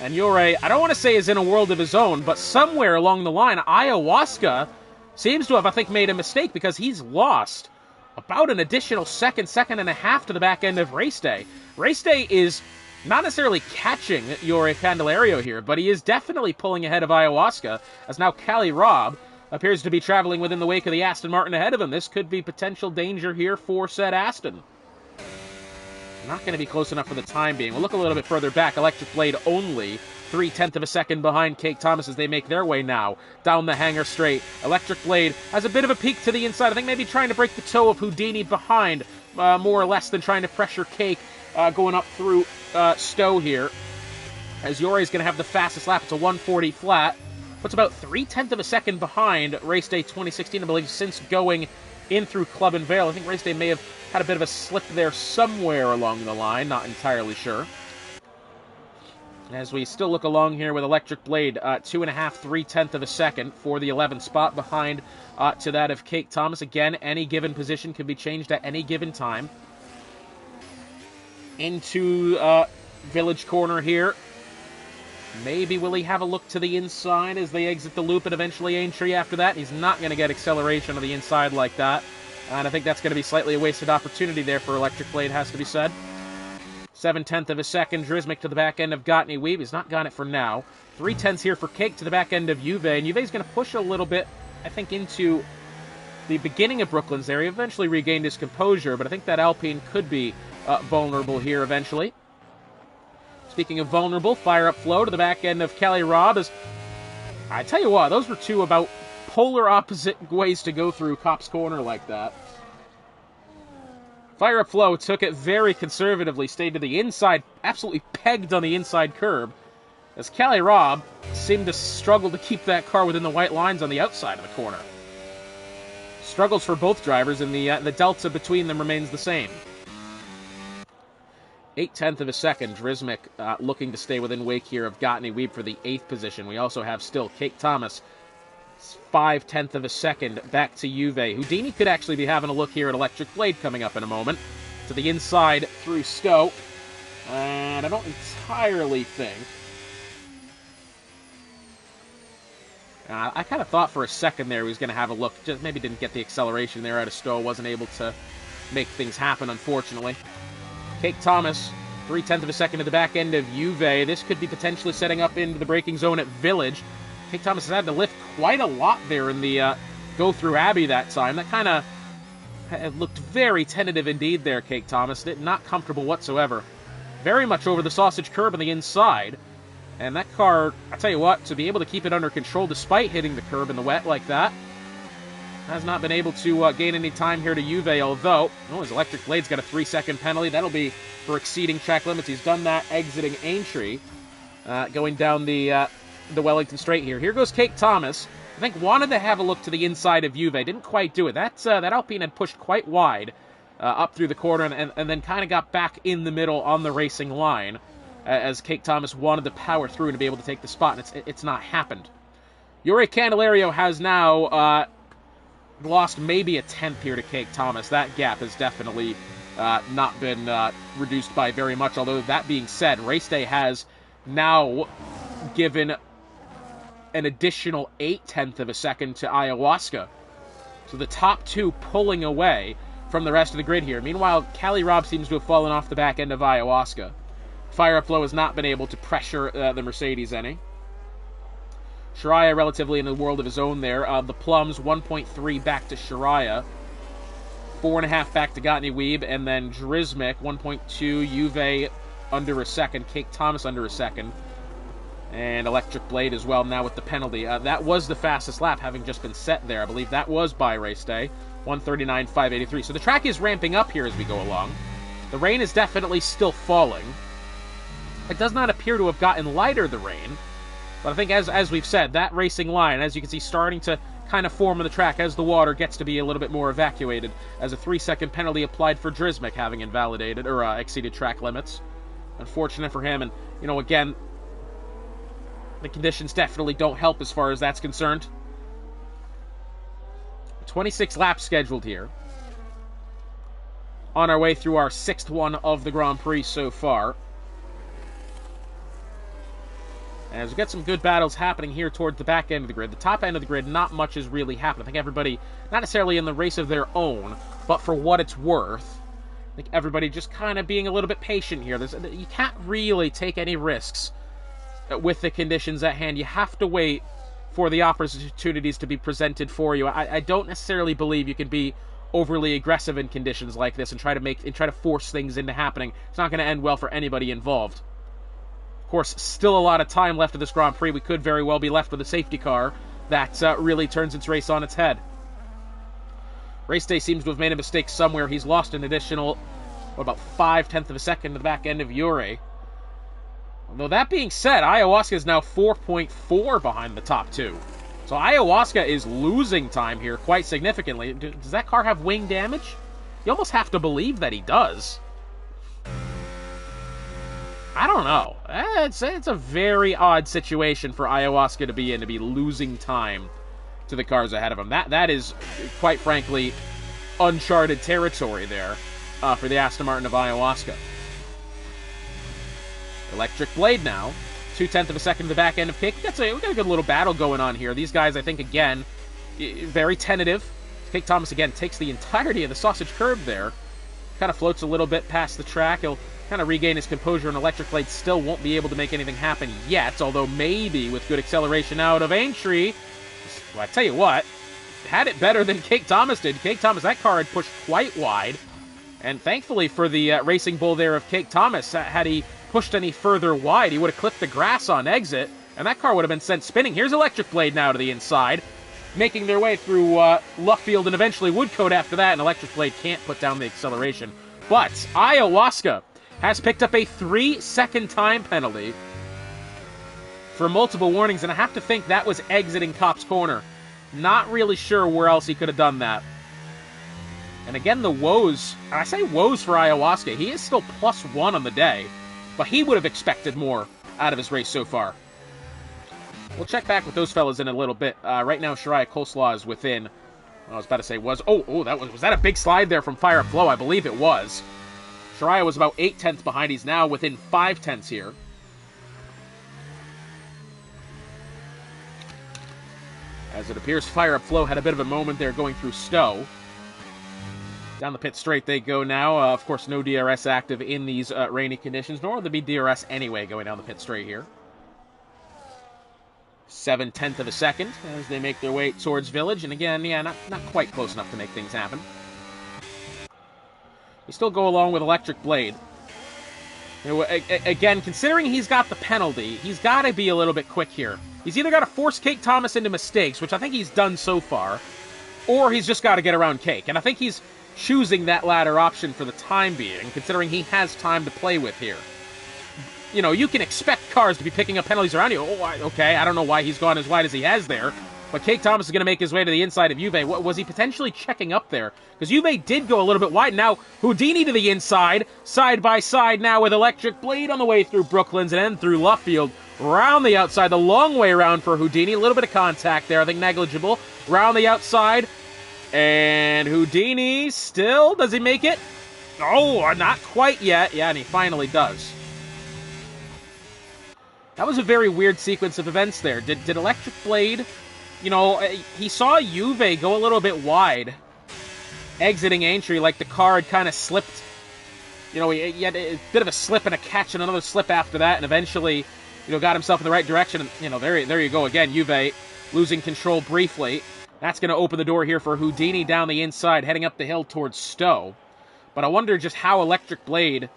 C: And Yuri, I don't want to say is in a world of his own, but somewhere along the line, Ayahuasca seems to have, I think, made a mistake because he's lost about an additional second and a half to the back end of Race Day. Race Day is not necessarily catching Yuri Candelario here, but he is definitely pulling ahead of Ayahuasca, as now Kelly Robb appears to be traveling within the wake of the Aston Martin ahead of him. This could be potential danger here for said Aston. Not going to be close enough for the time being. We'll look a little bit further back. Electric Blade only 0.3 of a second behind Kate Thomas as they make their way now down the hangar straight. Electric Blade has a bit of a peek to the inside. I think maybe trying to break the toe of Houdini behind, more or less than trying to pressure Cake going up through Stowe here. As Yuri's going to have the fastest lap. It's a 1:40 flat. Puts about 0.3 of a second behind Race Day 2016, I believe, since going in through Club and Vale. I think Race Day may have had a bit of a slip there somewhere along the line. Not entirely sure. As we still look along here with Electric Blade, 2.5, 0.3 of a second for the 11th spot behind to that of Kate Thomas. Again, any given position can be changed at any given time. Into Village Corner here. Maybe will he have a look to the inside as they exit the loop and eventually Aintree after that? He's not going to get acceleration on the inside like that. And I think that's going to be slightly a wasted opportunity there for Electric Blade, has to be said. 0.7 of a second, Drismic to the back end of Gottney Weave. He's not got it for now. 0.3 here for Cake to the back end of Juve. And Juve's going to push a little bit, I think, into the beginning of Brooklands there. He eventually regained his composure, but I think that Alpine could be vulnerable here eventually. Speaking of vulnerable, Fire Up Flow to the back end of Kelly Robb. Is, I tell you what, those were two about polar opposite ways to go through Cop's Corner like that. Fire Up Flow took it very conservatively, stayed to the inside, absolutely pegged on the inside curb, as Kelly Robb seemed to struggle to keep that car within the white lines on the outside of the corner. Struggles for both drivers, and the delta between them remains the same. 0.8 of a second, Drismic looking to stay within wake here of Gottney Weeb for the 8th position. We also have still Kate Thomas, 0.5 of a second back to Juve. Houdini could actually be having a look here at Electric Blade coming up in a moment. To the inside through Stowe. And I don't entirely think... I kind of thought for a second there he was going to have a look. Just maybe didn't get the acceleration there out of Stowe. Wasn't able to make things happen, unfortunately. Cake Thomas, 0.3 of a second at the back end of Juve. This could be potentially setting up into the braking zone at Village. Cake Thomas has had to lift quite a lot there in the go-through Abbey that time. That kind of looked very tentative indeed there, Cake Thomas. Not comfortable whatsoever. Very much over the sausage curb on the inside. And that car, I tell you what, to be able to keep it under control despite hitting the curb in the wet like that, has not been able to gain any time here to Juve, although, his electric blade's got a 3-second penalty. That'll be for exceeding track limits. He's done that exiting Aintree, going down the Wellington Straight here. Here goes Cake Thomas. I think wanted to have a look to the inside of Juve. Didn't quite do it. That Alpine had pushed quite wide up through the corner and then kind of got back in the middle on the racing line as Cake Thomas wanted to power through and to be able to take the spot, and it's not happened. Yuri Candelario has now lost maybe a tenth here to Cake Thomas. That gap has definitely not been reduced by very much, although that being said, race day has now given an additional 0.8 of a second to Ayahuasca. So the top two pulling away from the rest of the grid here. Meanwhile, Cali Robb seems to have fallen off the back end of Ayahuasca. Fire Flow has not been able to pressure the Mercedes any. Shiraya relatively in a world of his own there. The Plums, 1.3 back to Shiraya. 4.5 back to Gottney Weeb. And then Drizmic, 1.2. Juve under a second. Cake Thomas under a second. And Electric Blade as well now with the penalty. That was the fastest lap having just been set there. I believe that was by race day. 1:39.583. So the track is ramping up here as we go along. The rain is definitely still falling. It does not appear to have gotten lighter, the rain. But I think, as we've said, that racing line, as you can see, starting to kind of form on the track as the water gets to be a little bit more evacuated, as a 3-second penalty applied for Drizmic having invalidated or exceeded track limits. Unfortunate for him, and, again, the conditions definitely don't help as far as that's concerned. 26 laps scheduled here. On our way through our 6th one of the Grand Prix so far. As we get some good battles happening here towards the back end of the grid. The top end of the grid, not much has really happened. I think everybody, not necessarily in the race of their own, but for what it's worth, I think everybody just kind of being a little bit patient here. You can't really take any risks with the conditions at hand. You have to wait for the opportunities to be presented for you. I don't necessarily believe you can be overly aggressive in conditions like this and try to force things into happening. It's not going to end well for anybody involved. Of course, still a lot of time left of this Grand Prix. We could very well be left with a safety car that really turns its race on its head. Race day seems to have made a mistake somewhere. He's lost an additional, about 0.5 of a second to the back end of Yuri. Although that being said, Ayahuasca is now 4.4 behind the top two. So Ayahuasca is losing time here quite significantly. Does that car have wing damage? You almost have to believe that he does. I don't know. It's a very odd situation for Ayahuasca to be in, to be losing time to the cars ahead of him. That is, quite frankly, uncharted territory there for the Aston Martin of Ayahuasca. Electric Blade now. 0.2 of a second to the back end of Cake. We got a good little battle going on here. These guys, I think, again, very tentative. Cake Thomas, again, takes the entirety of the sausage curb there. Kind of floats a little bit past the track. He'll kind of regain his composure, and Electric Blade still won't be able to make anything happen yet, although maybe with good acceleration out of Aintree. Well, I tell you what, had it better than Cake Thomas did. Cake Thomas, that car had pushed quite wide, and thankfully for the racing bull there of Cake Thomas, had he pushed any further wide, he would have clipped the grass on exit, and that car would have been sent spinning. Here's Electric Blade now to the inside, making their way through Luckfield and eventually Woodcote after that, and Electric Blade can't put down the acceleration. But Ayahuasca has picked up a 3-second time penalty for multiple warnings, and I have to think that was exiting Cop's Corner. Not really sure where else he could have done that. And again, the woes, and I say woes for Ayahuasca, he is still +1 on the day, but he would have expected more out of his race so far. We'll check back with those fellas in a little bit. Right now, Shiraya Coleslaw is within, I was about to say was that a big slide there from Fire Flow? I believe it was. Shariah was about 8 tenths behind. He's now within 5 tenths here. As it appears, Fire Up Flow had a bit of a moment there going through Stowe. Down the pit straight they go now. Of course, no DRS active in these rainy conditions, nor will there be DRS anyway going down the pit straight here. 7/10 of a second as they make their way towards Village. And again, yeah, not quite close enough to make things happen. We still go along with Electric Blade. You know, again, considering he's got the penalty, he's got to be a little bit quick here. He's either got to force Cake Thomas into mistakes, which I think he's done so far, or he's just got to get around Cake. And I think he's choosing that latter option for the time being, considering he has time to play with here. You know, you can expect cars to be picking up penalties around you. Oh, okay, I don't know why he's gone as wide as he has there, but Cake Thomas is going to make his way to the inside of Juve. Was he potentially checking up there? Because Juve did go a little bit wide. Now, Houdini to the inside, side by side now with Electric Blade on the way through Brooklands and then through Luffield. Round the outside, the long way around for Houdini. A little bit of contact there, I think negligible. Round the outside, and Houdini still, does he make it? Oh, not quite yet. Yeah, and he finally does. That was a very weird sequence of events there. Did Electric Blade, you know, he saw Juve go a little bit wide, exiting Aintree, like the car had kind of slipped. You know, he had a bit of a slip and a catch and another slip after that, and eventually, you know, got himself in the right direction. And, you know, there you go again. Juve losing control briefly. That's going to open the door here for Houdini down the inside, heading up the hill towards Stowe. But I wonder just how Electric Blade,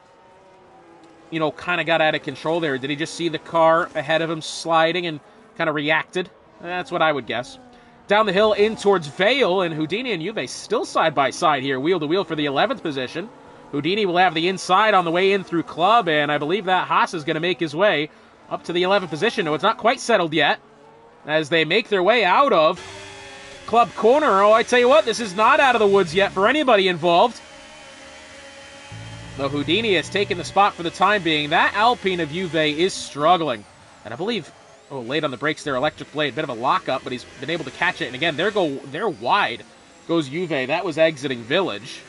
C: you know, kind of got out of control there. Did he just see the car ahead of him sliding and kind of reacted? That's what I would guess. Down the hill in towards Vale, and Houdini and Juve still side by side here, wheel to wheel for the 11th position. Houdini will have the inside on the way in through Club, and I believe that Haas is going to make his way up to the 11th position. No, it's not quite settled yet, as they make their way out of Club Corner. Oh, I tell you what, this is not out of the woods yet for anybody involved. Though Houdini has taken the spot for the time being. That Alpine of Juve is struggling. And I believe, oh, late on the brakes there, Electric Blade. Bit of a lockup, but he's been able to catch it. And again, they're wide. Goes Juve. That was exiting Village.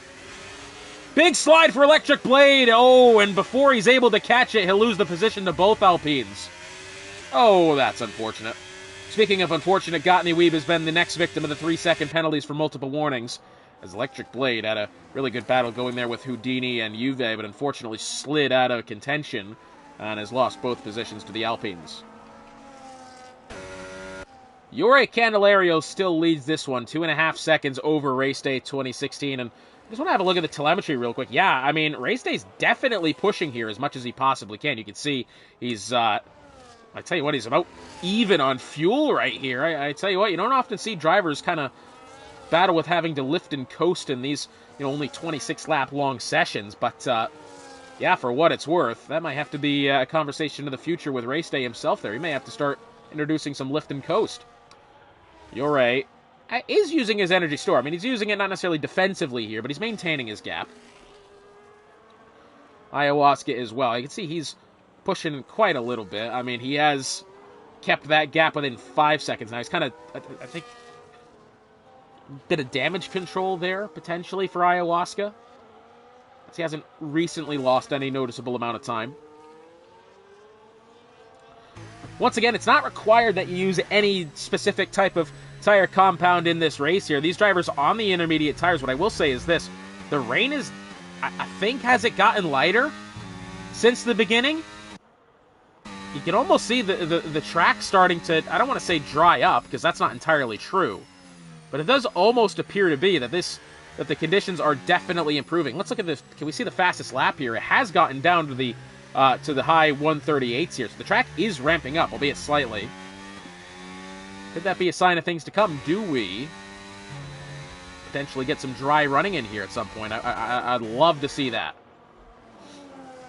C: Big slide for Electric Blade. Oh, and before he's able to catch it, he'll lose the position to both Alpines. Oh, that's unfortunate. Speaking of unfortunate, Gottlieb Weeb has been the next victim of the 3-second penalties for multiple warnings, as Electric Blade had a really good battle going there with Houdini and Juve, but unfortunately slid out of contention and has lost both positions to the Alpines. Jorge Candelario still leads this one, 2.5 seconds over race day 2016, and I just want to have a look at the telemetry real quick. Yeah, I mean, race day's definitely pushing here as much as he possibly can. You can see he's, I tell you what, he's about even on fuel right here. I tell you what, you don't often see drivers kind of battle with having to lift and coast in these, you know, only 26-lap long sessions. But, yeah, for what it's worth, that might have to be a conversation in the future with race day himself there. He may have to start introducing some lift and coast. Jorge is using his energy store. I mean, he's using it not necessarily defensively here, but he's maintaining his gap. Ayahuasca as well. You can see he's pushing quite a little bit. I mean, he has kept that gap within 5 seconds. Now, he's kind of, I think, a bit of damage control there, potentially, for Ayahuasca. He hasn't recently lost any noticeable amount of time. Once again, it's not required that you use any specific type of tire compound in this race here. These drivers on the intermediate tires, what I will say is this. The rain is, I think, has it gotten lighter since the beginning? You can almost see the track starting to, I don't want to say dry up, because that's not entirely true. But it does almost appear to be that the conditions are definitely improving. Let's look at this. Can we see the fastest lap here? It has gotten down to the high 138s here. So the track is ramping up, albeit slightly. Could that be a sign of things to come? Do we potentially get some dry running in here at some point? I'd love to see that.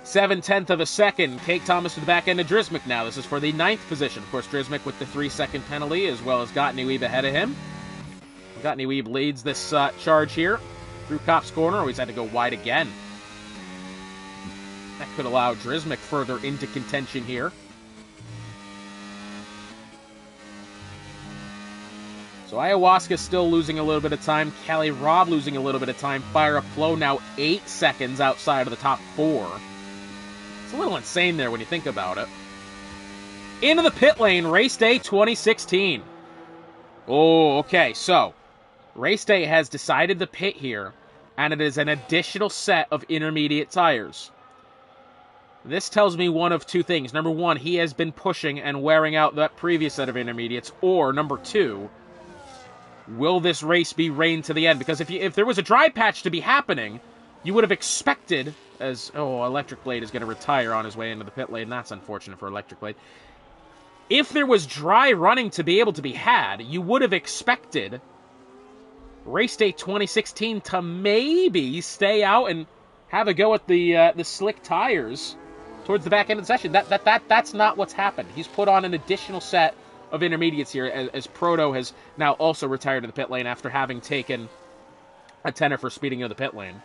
C: 7/10 of a second. Cake Thomas to the back end of Drismic now. This is for the 9th position. Of course, Drismic with the 3-second penalty, as well as Gottlieb ahead of him. Gottlieb leads this charge here through Copse Corner. Oh, he's had to go wide again. That could allow Drismic further into contention here. So Ayahuasca still losing a little bit of time. Kelly Robb losing a little bit of time. Fire Up Flow now 8 seconds outside of the top 4. It's a little insane there when you think about it. Into the pit lane, race day 2016. Oh, okay, so race day has decided to pit here, and it is an additional set of intermediate tires. This tells me one of two things. Number one, he has been pushing and wearing out that previous set of intermediates. Or, number two, will this race be rained to the end? Because if there was a dry patch to be happening, you would have expected, as, Electric Blade is going to retire on his way into the pit lane. That's unfortunate for Electric Blade. If there was dry running to be able to be had, you would have expected race day 2016 to maybe stay out and have a go at the slick tires towards the back end of the session. That's not what's happened. He's put on an additional set of intermediates here, as Proto has now also retired to the pit lane after having taken a tenner for speeding into the pit lane.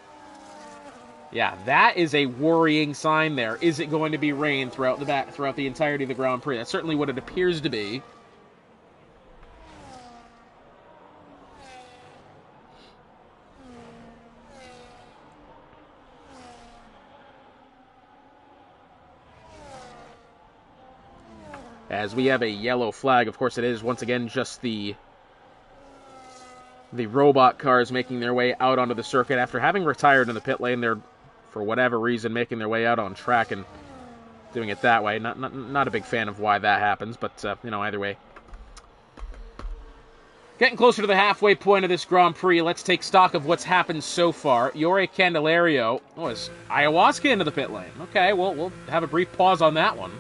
C: Yeah, that is a worrying sign there. Is it going to be rain throughout the entirety of the Grand Prix? That's certainly what it appears to be. As we have a yellow flag, of course it is once again just the robot cars making their way out onto the circuit. After having retired in the pit lane, they're, for whatever reason, making their way out on track and doing it that way. Not a big fan of why that happens, but, either way. Getting closer to the halfway point of this Grand Prix, let's take stock of what's happened so far. Yuri Candelario, is Ayahuasca into the pit lane. Okay, we'll have a brief pause on that one.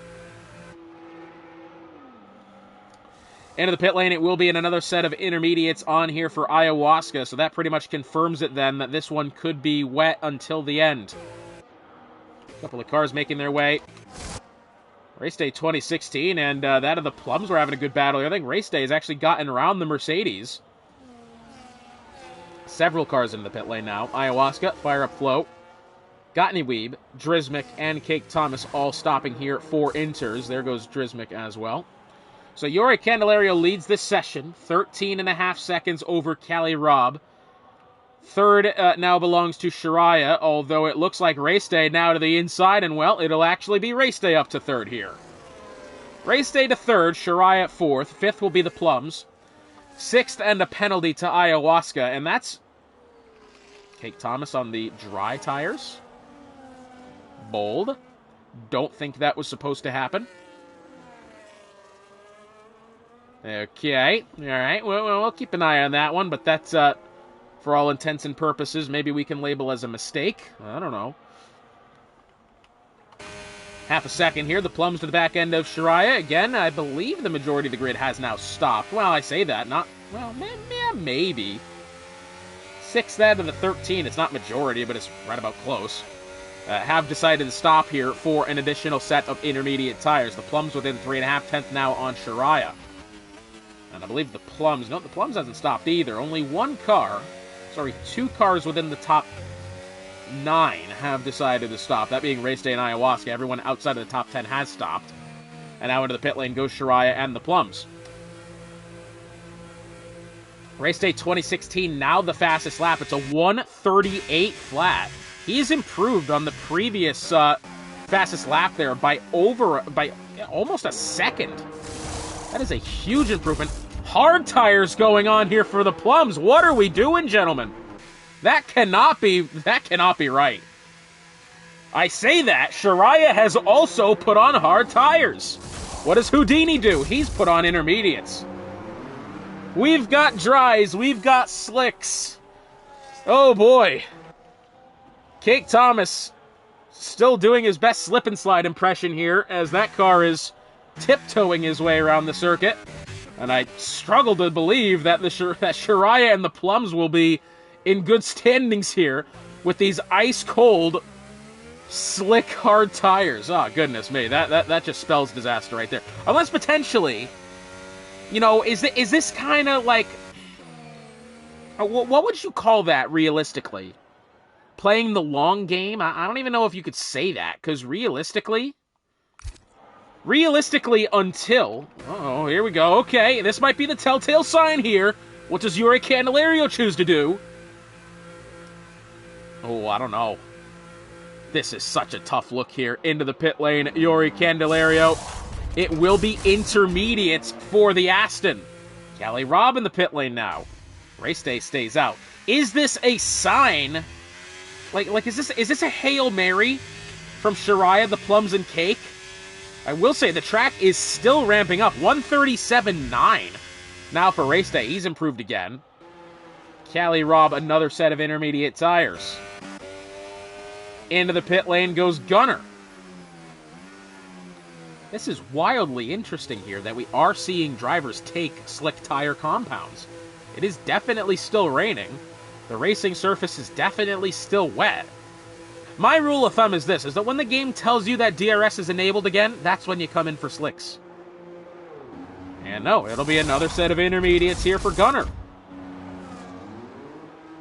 C: Into the pit lane, it will be in another set of intermediates on here for Ayahuasca, so that pretty much confirms it then that this one could be wet until the end. A couple of cars making their way. Race day 2016, and that of the Plums were having a good battle here. I think Race day has actually gotten around the Mercedes. Several cars in the pit lane now. Ayahuasca, Fire Up Flow, Gottney Weeb, Drismic, and Cake Thomas all stopping here for inters. There goes Drismic as well. So Yuri Candelario leads this session, 13.5 seconds over Kelly Robb. Third now belongs to Shariah, although it looks like Race Day now to the inside, and well, it'll actually be Race Day up to third here. Race Day to third, Shariah at fourth. Fifth will be the Plums. Sixth and a penalty to Ayahuasca, and that's Cake Thomas on the dry tires. Bold. Don't think that was supposed to happen. Okay, alright, we'll keep an eye on that one, but that's, for all intents and purposes, maybe we can label as a mistake. I don't know. Half a second here, the Plums to the back end of Shariah. Again, I believe the majority of the grid has now stopped. Well, I say that, maybe. Sixth out of the 13, it's not majority, but it's right about close. Have decided to stop here for an additional set of intermediate tires. The Plums within 3.5 tenths now on Shariah. And I believe the Plums hasn't stopped either. Only two cars within the top 9 have decided to stop. That being Race Day and Ayahuasca. Everyone outside of the top 10 has stopped. And now into the pit lane goes Shariah and the Plums. Race Day 2016, now the fastest lap. It's a 1:38 flat. He's improved on the previous fastest lap there by almost a second. That is a huge improvement. Hard tires going on here for the Plums. What are we doing, gentlemen? That cannot be right. I say that. Shariah has also put on hard tires. What does Houdini do? He's put on intermediates. We've got dries. We've got slicks. Oh, boy. Cake Thomas still doing his best slip and slide impression here as that car is tiptoeing his way around the circuit. And I struggle to believe that Shariah and the Plums will be in good standings here with these ice-cold, slick, hard tires. Oh, goodness me. That just spells disaster right there. Unless potentially, is this kind of like... What would you call that, realistically? Playing the long game? I don't even know if you could say that, because realistically, until... Uh-oh, here we go. Okay, this might be the telltale sign here What does Yuri Candelario choose to do? Oh, I don't know. This is such a tough look here. Into the pit lane, Yuri Candelario. It will be intermediates for the Aston. Kelly Robb in the pit lane now. Race day stays out. Is this a sign? Like is this a Hail Mary from Shariah the Plums and Cake? I will say the track is still ramping up. 137.9 now for race day. He's improved again. Kelly Robb, another set of intermediate tires. Into the pit lane goes Gunner. This is wildly interesting here that we are seeing drivers take slick tire compounds. It is definitely still raining. The racing surface is definitely still wet. My rule of thumb is this, is that when the game tells you that DRS is enabled again, that's when you come in for slicks. And no, it'll be another set of intermediates here for Gunner.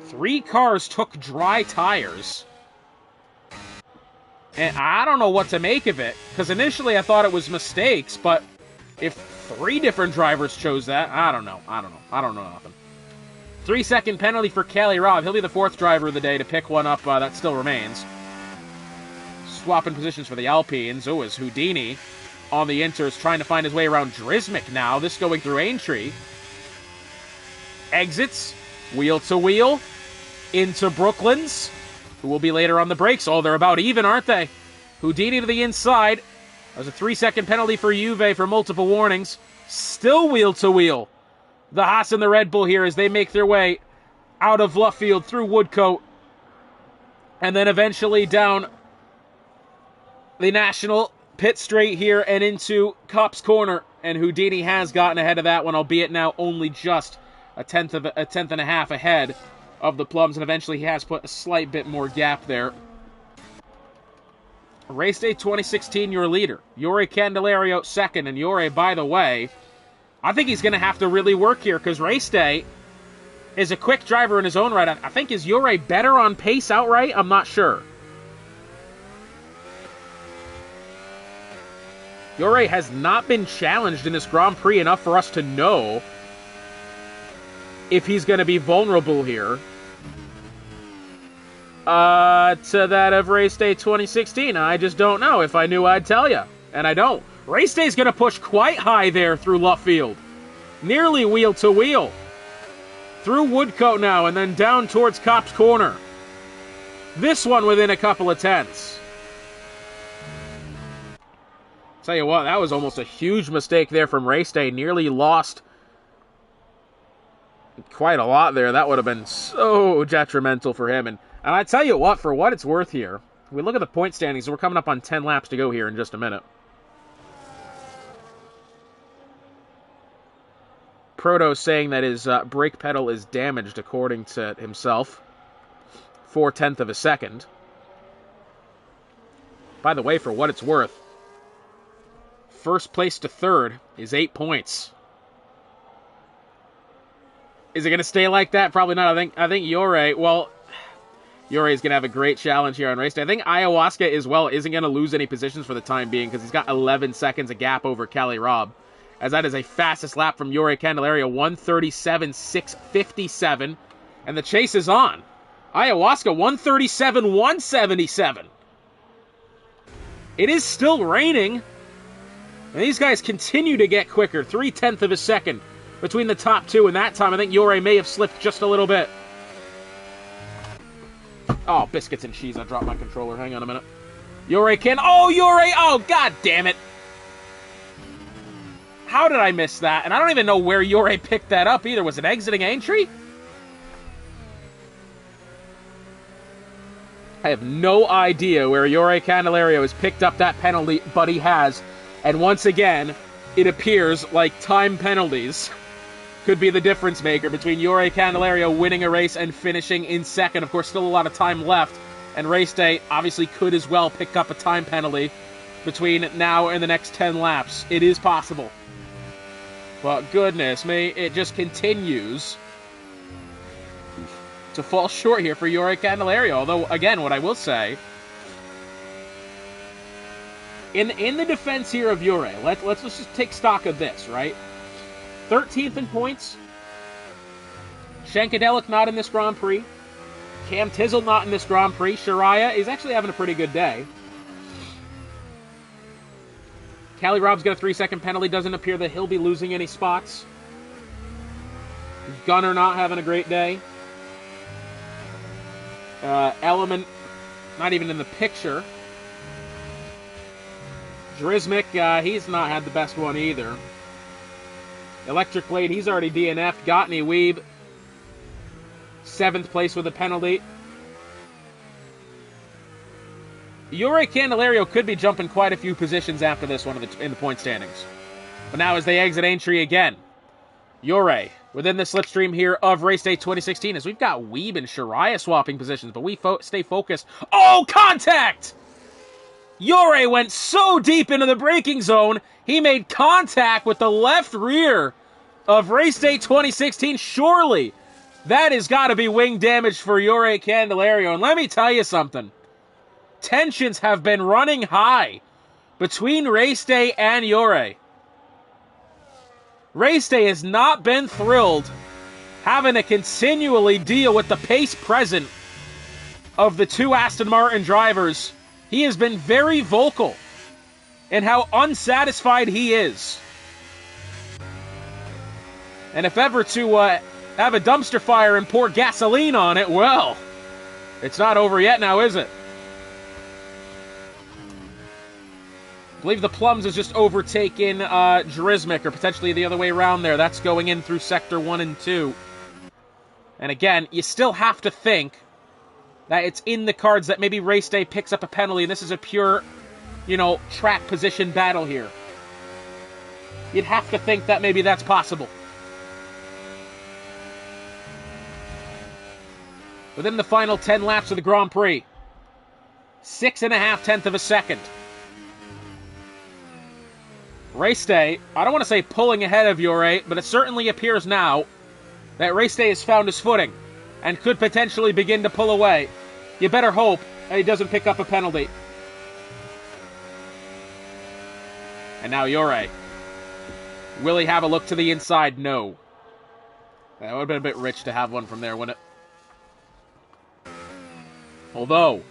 C: 3 cars took dry tires. And I don't know what to make of it, because initially I thought it was mistakes, but if 3 different drivers chose that, I don't know nothing. 3-second penalty for Kelly Robb. He'll be the 4th driver of the day to pick one up that still remains. Swapping positions for the Alpines. Oh, is Houdini on the Inters trying to find his way around Drismic now. This going through Aintree. Exits, wheel to wheel, into Brooklands, who will be later on the brakes. Oh, they're about even, aren't they? Houdini to the inside. There's a 3-second penalty for Juve for multiple warnings. Still wheel to wheel. The Haas and the Red Bull here as they make their way out of Luffield through Woodcote. And then eventually down the National pit straight here and into Copse Corner. And Houdini has gotten ahead of that one, albeit now only just a tenth and a half ahead of the Plums, and eventually he has put a slight bit more gap there. Race day 2016, your leader. Yuri Candelario second, and Yuri, by the way, I think he's going to have to really work here, because race day is a quick driver in his own right. I think, is Yuri better on pace outright? I'm not sure. Yuri has not been challenged in this Grand Prix enough for us to know if he's going to be vulnerable here to that of race day 2016. I just don't know. If I knew, I'd tell you. And I don't. Race day's going to push quite high there through Luffield. Nearly wheel to wheel. Through Woodcote now, and then down towards Copse Corner. This one within a couple of tenths. Tell you what, that was almost a huge mistake there from race day. Nearly lost quite a lot there. That would have been so detrimental for him. And I tell you what, for what it's worth here, we look at the point standings, we're coming up on 10 laps to go here in just a minute. Proto saying that his brake pedal is damaged, according to himself. 4/10 of a second. By the way, for what it's worth, first place to third is 8 points. Is it going to stay like that? Probably not. I think Yuri, well, Yuri is going to have a great challenge here on race day. I think Ayahuasca as well isn't going to lose any positions for the time being, because he's got 11 seconds of gap over Kelly Robb. As that is a fastest lap from Yuri Candelario, 137.657. And the chase is on. Ayahuasca, 137.177. It is still raining. And these guys continue to get quicker. 3/10 of a second between the top two. And that time, I think Yuri may have slipped just a little bit. Oh, biscuits and cheese. I dropped my controller. Hang on a minute. Yuri! Oh, god damn it. How did I miss that? And I don't even know where Yuri picked that up either. Was it exiting Aintree? I have no idea where Yuri Candelario has picked up that penalty, but he has. And once again, it appears like time penalties could be the difference maker between Yuri Candelario winning a race and finishing in second. Of course, still a lot of time left. And race day obviously could as well pick up a time penalty between now and the next 10 laps. It is possible. But goodness me, it just continues to fall short here for Yuri Candelario. Although, again, what I will say, in the defense here of Yuri, let's just take stock of this, right? 13th in points, Shankadelic not in this Grand Prix. Cam Tizzle not in this Grand Prix. Shariah is actually having a pretty good day. Callie Rob's got a 3-second penalty. Doesn't appear that he'll be losing any spots. Gunner not having a great day. Element not even in the picture. Drismic, he's not had the best one either. Electric Blade, he's already DNF'd. Gottney Weeb, 7th place with a penalty. Yuri Candelario could be jumping quite a few positions after this one in the point standings. But now as they exit entry again, Yuri within the slipstream here of Race Day 2016, as we've got Weeb and Shariah swapping positions, but we stay focused. Oh, contact! Yuri went so deep into the braking zone, he made contact with the left rear of Race Day 2016. Surely that has got to be wing damage for Yuri Candelario. And let me tell you something. Tensions have been running high between Race Day and Yuri. Race Day has not been thrilled having to continually deal with the pace present of the two Aston Martin drivers. He has been very vocal in how unsatisfied he is. And if ever to have a dumpster fire and pour gasoline on it, well, it's not over yet now, is it? I believe the Plums has just overtaken Drismic, or potentially the other way around there. That's going in through Sector 1 and 2. And again, you still have to think that it's in the cards that maybe Race Day picks up a penalty, and this is a pure, track position battle here. You'd have to think that maybe that's possible. Within the final 10 laps of the Grand Prix, 6.5 of a second. Race Day, I don't want to say pulling ahead of Yuri, but it certainly appears now that Race Day has found his footing and could potentially begin to pull away. You better hope that he doesn't pick up a penalty. And now Yuri. Will he have a look to the inside? No. That would have been a bit rich to have one from there, wouldn't it? Although,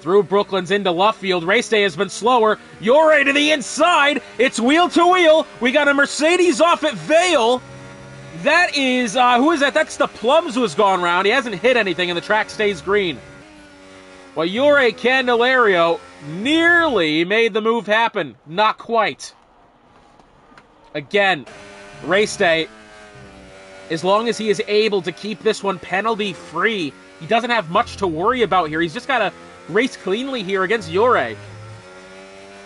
C: through Brooklands into Luffield, Race Day has been slower. Yuri to the inside. It's wheel to wheel. We got a Mercedes off at Vale. That is, who is that? That's the Plums who has gone round. He hasn't hit anything and the track stays green. Well, Yuri Candelario nearly made the move happen. Not quite. Again, Race Day, as long as he is able to keep this one penalty-free, he doesn't have much to worry about here. He's just got to race cleanly here against Yuri.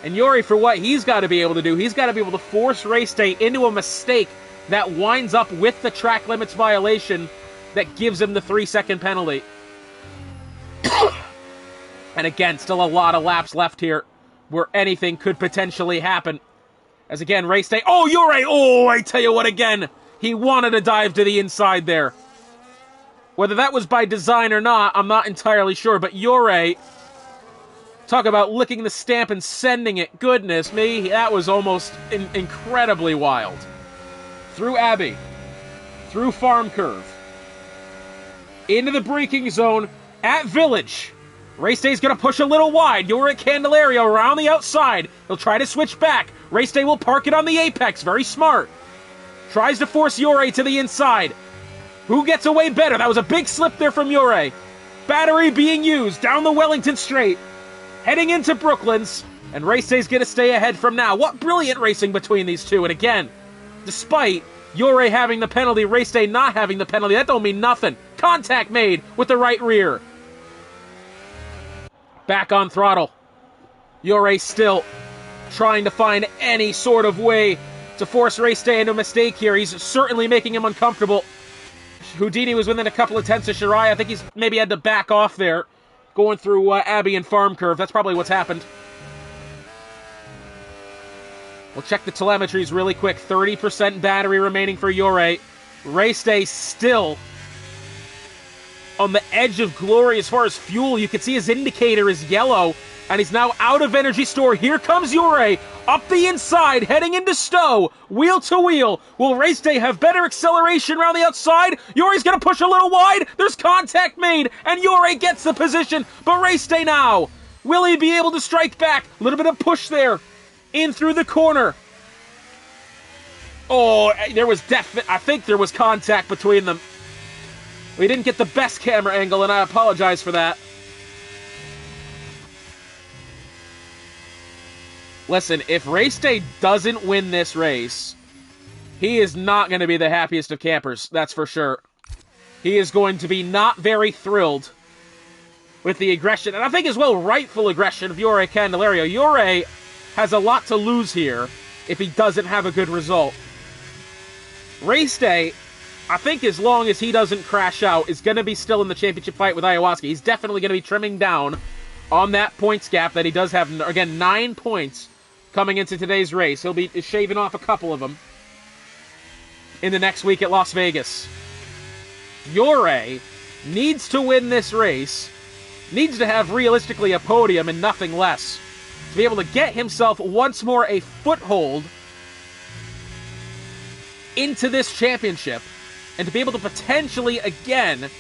C: And Yuri, for what he's got to be able to do, he's got to be able to force Race Day into a mistake that winds up with the track limits violation that gives him the 3-second penalty. And again, still a lot of laps left here where anything could potentially happen. As again, Race Day. Oh, Yuri! Oh, I tell you what, again, he wanted to dive to the inside there. Whether that was by design or not, I'm not entirely sure. But Yuri, talk about licking the stamp and sending it. Goodness me, that was almost incredibly wild. Through Abbey, through Farm Curve, into the braking zone at Village. Race Day's going to push a little wide. Yuri Candelario around the outside. He'll try to switch back. Race Day will park it on the apex. Very smart. Tries to force Yuri to the inside. Who gets away better? That was a big slip there from Yuri. Battery being used down the Wellington Straight. Heading into Brooklands. And Race Day's going to stay ahead from now. What brilliant racing between these two. And again, despite Yuri having the penalty, Race Day not having the penalty, that don't mean nothing. Contact made with the right rear. Back on throttle. Yuri still trying to find any sort of way to force Race Day into a mistake here. He's certainly making him uncomfortable. Houdini was within a couple of tenths of Shariah. I think he's maybe had to back off there, going through Abbey and Farm Curve. That's probably what's happened. We'll check the telemetries really quick. 30% battery remaining for Yuri. Race Day still on the edge of glory as far as fuel. You can see his indicator is yellow. And he's now out of energy store. Here comes Ure up the inside, heading into Stowe. Wheel to wheel. Will Race Day have better acceleration around the outside? Ure's going to push a little wide. There's contact made, and Ure gets the position. But Race Day now. Will he be able to strike back? A little bit of push there. In through the corner. Oh, there was I think there was contact between them. We didn't get the best camera angle, and I apologize for that. Listen, if Race Day doesn't win this race, he is not going to be the happiest of campers, that's for sure. He is going to be not very thrilled with the aggression, and I think as well rightful aggression of Jure Candelario. Jure has a lot to lose here if he doesn't have a good result. Race Day, I think as long as he doesn't crash out, is going to be still in the championship fight with Ayahuasca. He's definitely going to be trimming down on that points gap that he does have. Again, 9 points coming into today's race. He'll be shaving off a couple of them in the next week at Las Vegas. Jure needs to win this race, needs to have realistically a podium and nothing less, to be able to get himself once more a foothold into this championship, and to be able to potentially, again,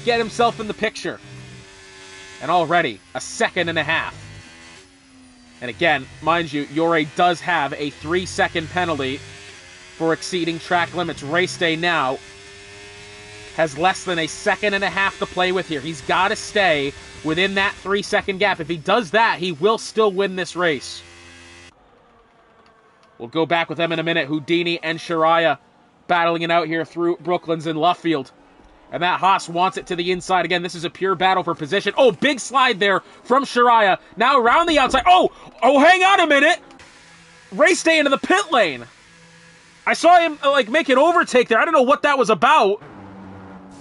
C: get himself in the picture. And already, a second and a half. And again, mind you, Jure does have a 3-second penalty for exceeding track limits. Race Day now has less than a second and a half to play with here. He's got to stay within that 3-second gap. If he does that, he will still win this race. We'll go back with them in a minute. Houdini and Shariah battling it out here through Brooklands and Luffield. And that Haas wants it to the inside again. This is a pure battle for position. Oh, big slide there from Shariah. Now around the outside. Oh, hang on a minute. Race Day into the pit lane. I saw him make an overtake there. I don't know what that was about.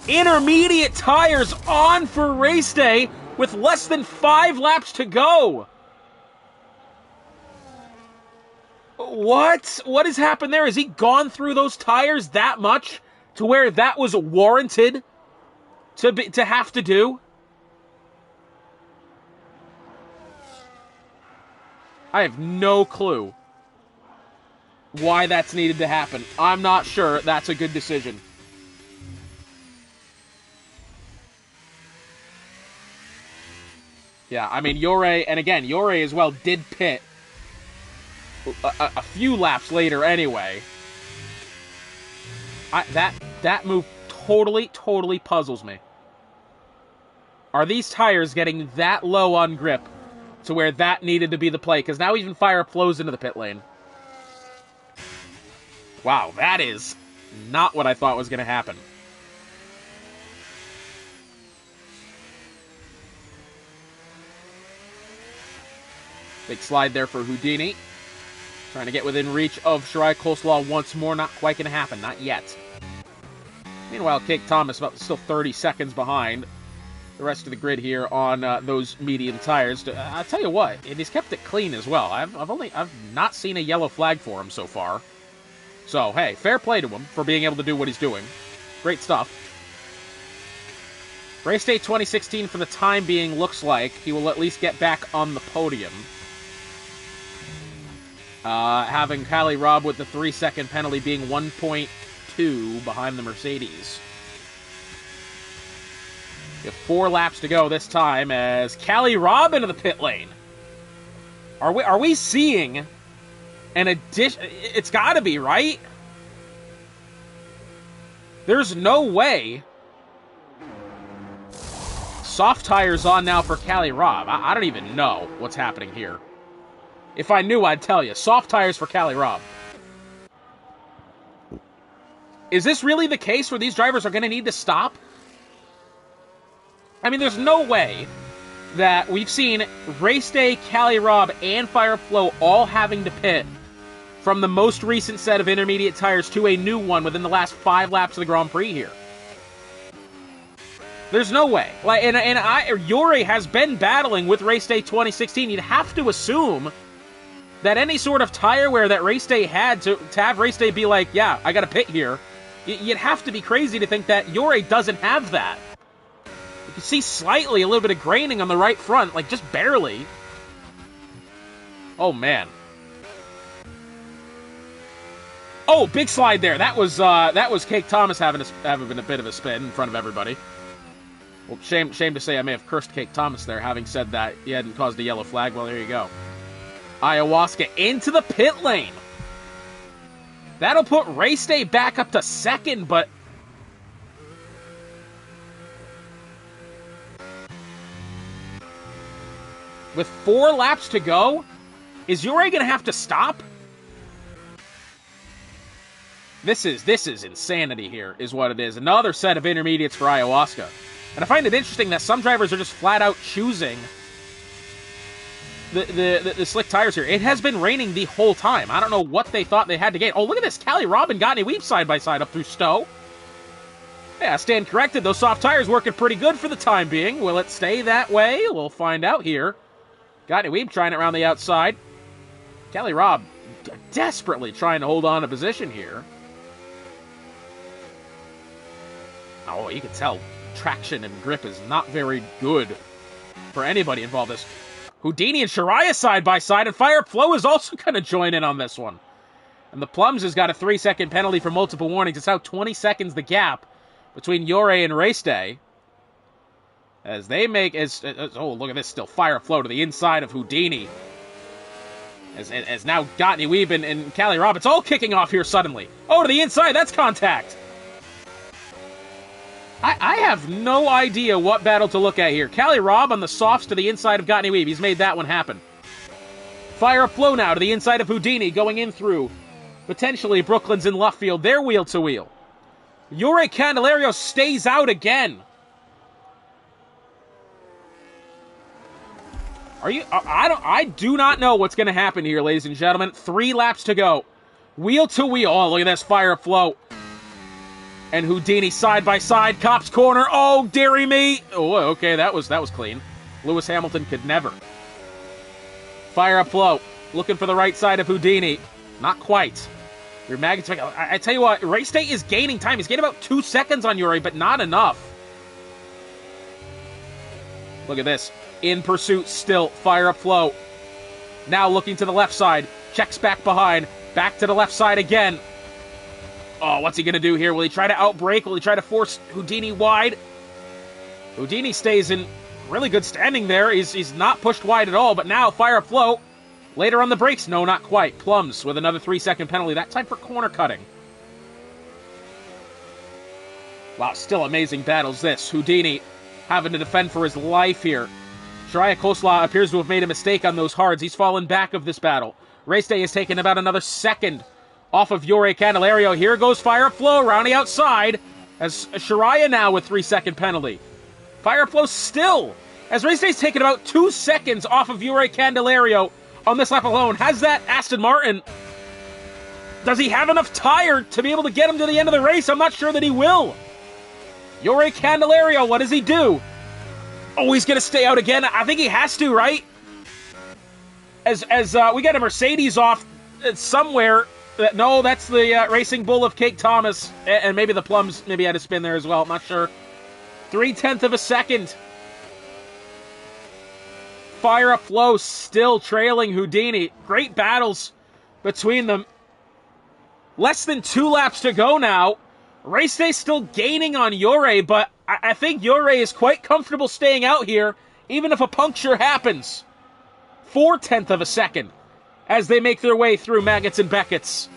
C: Intermediate tires on for Race Day with less than 5 laps to go. What? What has happened there? Has he gone through those tires that much to where that was warranted to have to do? I have no clue why that's needed to happen. I'm not sure that's a good decision. Yeah, I mean, Jure, and again, Jure as well did pit a few laps later anyway. That move totally puzzles me. Are these tires getting that low on grip to where that needed to be the play? Because now even Fire flows into the pit lane. Wow, that is not what I thought was going to happen. Big slide there for Houdini. Trying to get within reach of Shirai Coleslaw once more. Not quite going to happen. Not yet. Meanwhile, Cake Thomas still 30 seconds behind the rest of the grid here on those medium tires. I'll tell you what, and he's kept it clean as well. I've not seen a yellow flag for him so far. So, hey, fair play to him for being able to do what he's doing. Great stuff. Race Day 2016, for the time being, looks like he will at least get back on the podium. Having Callie Robb with the 3-second penalty being 1.2 behind the Mercedes. We have 4 laps to go this time as Callie Robb into the pit lane. Are we seeing an addition? It's got to be, right? There's no way. Soft tires on now for Callie Robb. I don't even know what's happening here. If I knew, I'd tell you. Soft tires for Callie Robb. Is this really the case where these drivers are going to need to stop? I mean, there's no way that we've seen Race Day, Callie Robb, and Fireflow all having to pit from the most recent set of intermediate tires to a new one within the last 5 laps of the Grand Prix here. There's no way. Jure has been battling with Race Day 2016. You'd have to assume that any sort of tire wear that Race Day had to have Race Day be like, yeah, I got to pit here. You'd have to be crazy to think that Jure doesn't have that. You can see slightly a little bit of graining on the right front, just barely. Oh, man. Oh, big slide there. That was Cake Thomas having a bit of a spin in front of everybody. Well, shame to say I may have cursed Cake Thomas there, having said that he hadn't caused a yellow flag. Well, there you go. Ayahuasca into the pit lane. That'll put Race Day back up to second, but... with 4 laps to go, is Yuri going to have to stop? This is insanity here, is what it is. Another set of intermediates for Ayahuasca. And I find it interesting that some drivers are just flat out choosing the slick tires here. It has been raining the whole time. I don't know what they thought they had to gain. Oh, look at this. Callie Robb and Gottney Weep side by side up through Stowe. Yeah, stand corrected. Those soft tires working pretty good for the time being. Will it stay that way? We'll find out here. Gottney Weep trying it around the outside. Callie Robb desperately trying to hold on to position here. Oh, you can tell traction and grip is not very good for anybody involved in this. Houdini and Shariah side by side, and Fire Flow is also going to join in on this one. And the Plums has got a 3-second penalty for multiple warnings. It's now 20 seconds the gap between Yore and Race Day. As they make... oh, look at this. Still Fire Flow to the inside of Houdini. As now Gottney Weeb and Callie Robb. It's all kicking off here suddenly. Oh, to the inside. That's contact. I have no idea what battle to look at here. Callie Robb on the softs to the inside of Gottney Weeb. He's made that one happen. Fire Flow now to the inside of Houdini, going in through potentially Brooklyn's in Luffield. They're wheel to wheel. Yuri Candelario stays out again. I do not know what's going to happen here, ladies and gentlemen. 3 laps to go. Wheel to wheel. Oh, look at this Fire Flow. And Houdini side by side, Cops corner. Oh, dearie me! Oh, okay, that was clean. Lewis Hamilton could never. Fire Flow, looking for the right side of Houdini. Not quite. Your Maggot's... I tell you what, Race Day is gaining time. He's gaining about 2 seconds on Yuri, but not enough. Look at this. In pursuit still, Fire Flow. Now looking to the left side. Checks back behind. Back to the left side again. Oh, what's he going to do here? Will he try to outbrake? Will he try to force Houdini wide? Houdini stays in really good standing there. He's not pushed wide at all, but now Fire Flow. Later on the brakes. No, not quite. Plums with another 3-second penalty. That time for corner cutting. Wow, still amazing battles this. Houdini having to defend for his life here. Shariah Coleslaw appears to have made a mistake on those hards. He's fallen back of this battle. Race Day has taken about another second off of Yuri Candelario. Here goes Fire Flow around the outside as Shariah now with 3-second penalty. Fire Flow still, as Race Day's taken about 2 seconds off of Yuri Candelario on this lap alone. Has that Aston Martin? Does he have enough tire to be able to get him to the end of the race? I'm not sure that he will. Yuri Candelario, what does he do? Oh, he's going to stay out again. I think he has to, right? As we got a Mercedes off somewhere. No, that's the Racing Bull of Cake Thomas. And maybe the Plums maybe had a spin there as well. I'm not sure. 0.3 of a second. Fire Flow still trailing Houdini. Great battles between them. Less than 2 laps to go now. Race Day still gaining on Yore, but I think Yore is quite comfortable staying out here, even if a puncture happens. 0.4 of a second as they make their way through Maggots and Beckett's.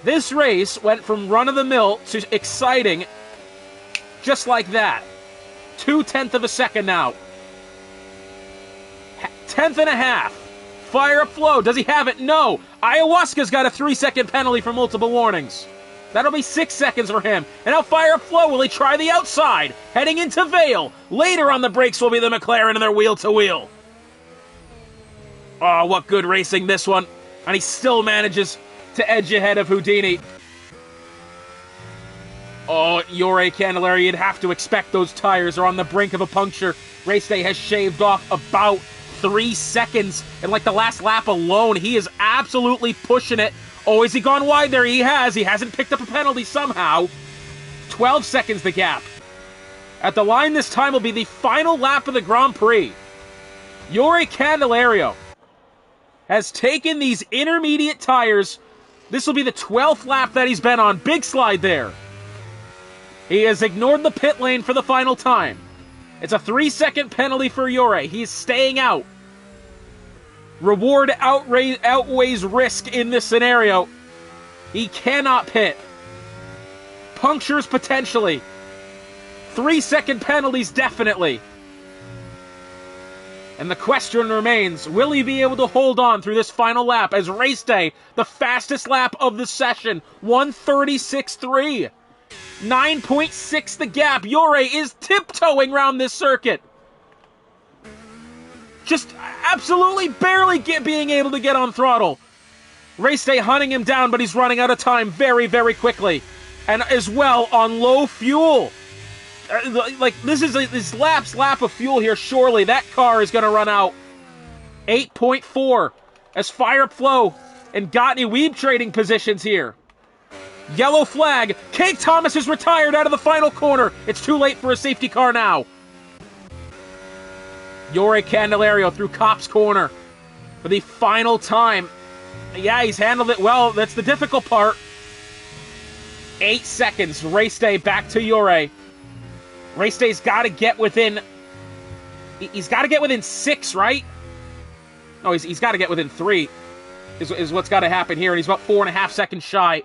C: This race went from run-of-the-mill to exciting just like that. 0.2 of a second now. 0.5. Fire Flow. Does he have it? No. Ayahuasca's got a 3-second penalty for multiple warnings. That'll be 6 seconds for him. And now Fire Flow, will he try the outside? Heading into Vale. Later on the brakes will be the McLaren and their wheel-to-wheel. Oh, what good racing this one. And he still manages to edge ahead of Houdini. Oh, Yuri Candelario, you'd have to expect those tires are on the brink of a puncture. Race Day has shaved off about 3 seconds. And like the last lap alone, he is absolutely pushing it. Oh, has he gone wide there? He has. He hasn't picked up a penalty somehow. 12 seconds the gap. At the line this time will be the final lap of the Grand Prix. Yuri Candelario has taken these intermediate tires. This will be the 12th lap that he's been on. Big slide there. He has ignored the pit lane for the final time. It's a 3-second penalty for Jorge. He's staying out. Reward outweighs risk in this scenario. He cannot pit. Punctures potentially. 3-second penalties definitely. And the question remains, will he be able to hold on through this final lap as race day, the fastest lap of the session, 1:36.3. 9.6 the gap. Jorge is tiptoeing around this circuit. Just absolutely barely being able to get on throttle. Race day hunting him down, but he's running out of time very, very quickly. And as well on low fuel. This is this lap of fuel here. Surely that car is going to run out. 8.4 as Fire Flow and Gottney Weeb trading positions here. Yellow flag. Kate Thomas is retired out of the final corner. It's too late for a safety car now. Jorge Candelario through Cop's corner for the final time. Yeah, he's handled it well. That's the difficult part. 8 seconds. Race day back to Jorge. Race day's got to get within... He's got to get within 6, right? No, he's got to get within 3 is what's got to happen here. And he's about 4.5 seconds shy.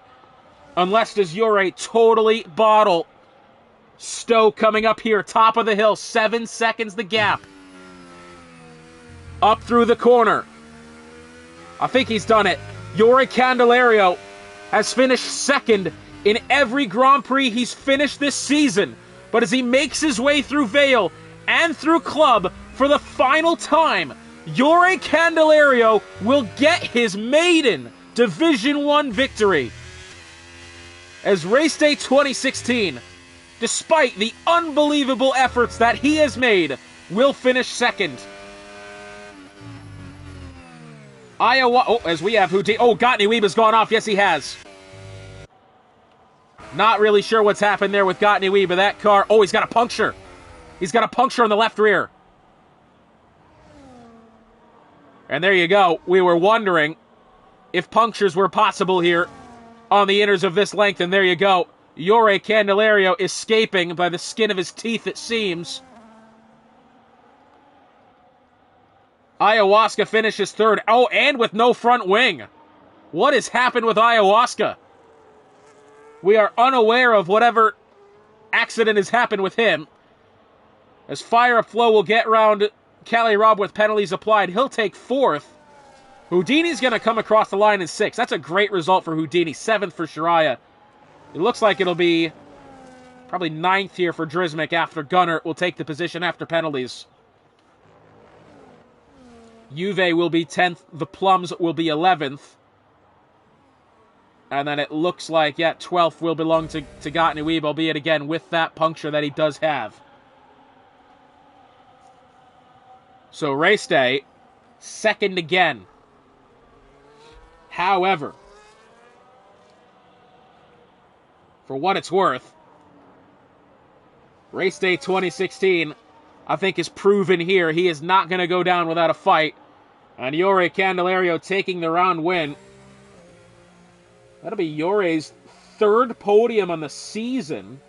C: Unless does Jorge totally bottle. Stowe coming up here, top of the hill. 7 seconds the gap. Up through the corner. I think he's done it. Jorge Candelario has finished second in every Grand Prix he's finished this season. But as he makes his way through Vale and through Club for the final time, Jorge Candelario will get his maiden Division 1 victory. As Race Day 2016, despite the unbelievable efforts that he has made, will finish second. Iowa, as we have Houdini. Gottney Weeb has gone off. Yes, he has. Not really sure what's happened there with Gottney Weeb, but that car... he's got a puncture. He's got a puncture on the left rear. And there you go. We were wondering if punctures were possible here on the inners of this length, and there you go. Jorge Candelario escaping by the skin of his teeth, it seems. Ayahuasca finishes third. And with no front wing. What has happened with Ayahuasca? We are unaware of whatever accident has happened with him. As Fire Flow will get round Cali Robb with penalties applied, he'll take 4th. Houdini's going to come across the line in 6th. That's a great result for Houdini. 7th for Shiraya. It looks like it'll be probably 9th here for Drismic after Gunnar will take the position after penalties. Juve will be 10th. The Plums will be 11th. And then it looks like, 12th will belong to Gottney Weeb, albeit again with that puncture that he does have. So race day, second again. However, for what it's worth, race day 2016, I think is proven here. He is not going to go down without a fight. And Jorge Candelario taking the round win. That'll be Jorge's 3rd podium on the season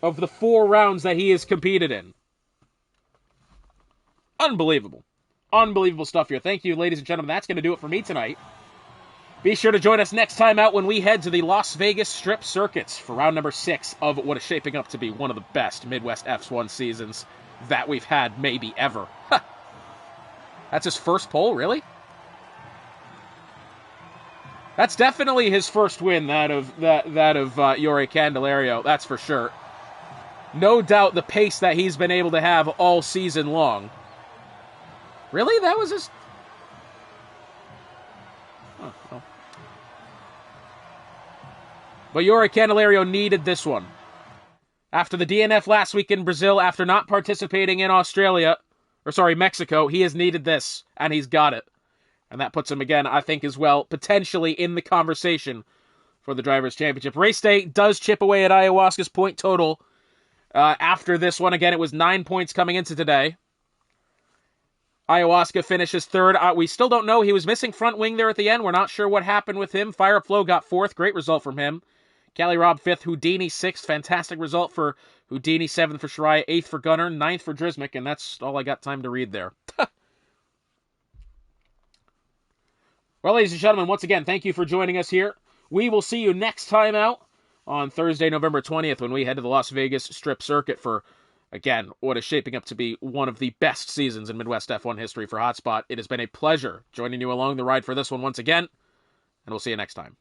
C: of the 4 rounds that he has competed in. Unbelievable. Unbelievable stuff here. Thank you, ladies and gentlemen. That's going to do it for me tonight. Be sure to join us next time out when we head to the Las Vegas Strip Circuits for round number 6 of what is shaping up to be one of the best Midwest F1 seasons that we've had maybe ever. That's his first pole, really? That's definitely his first win, that of Jorge Candelario, that's for sure. No doubt the pace that he's been able to have all season long. Really? That was his... Oh, well. But Jorge Candelario needed this one. After the DNF last week in Brazil, after not participating in Mexico, he has needed this, and he's got it. And that puts him again, I think, as well, potentially in the conversation for the Drivers' Championship. Race day does chip away at Ayahuasca's point total. After this one, again, it was 9 points coming into today. Ayahuasca finishes third. We still don't know. He was missing front wing there at the end. We're not sure what happened with him. Fire Flow got fourth. Great result from him. Cali Rob fifth. Houdini sixth. Fantastic result for Houdini. Seventh for Shariah. Eighth for Gunner. Ninth for Drismic. And that's all I got time to read there. Well, ladies and gentlemen, once again, thank you for joining us here. We will see you next time out on Thursday, November 20th, when we head to the Las Vegas Strip Circuit for, again, what is shaping up to be one of the best seasons in Midwest F1 history for Hotspot. It has been a pleasure joining you along the ride for this one once again, and we'll see you next time.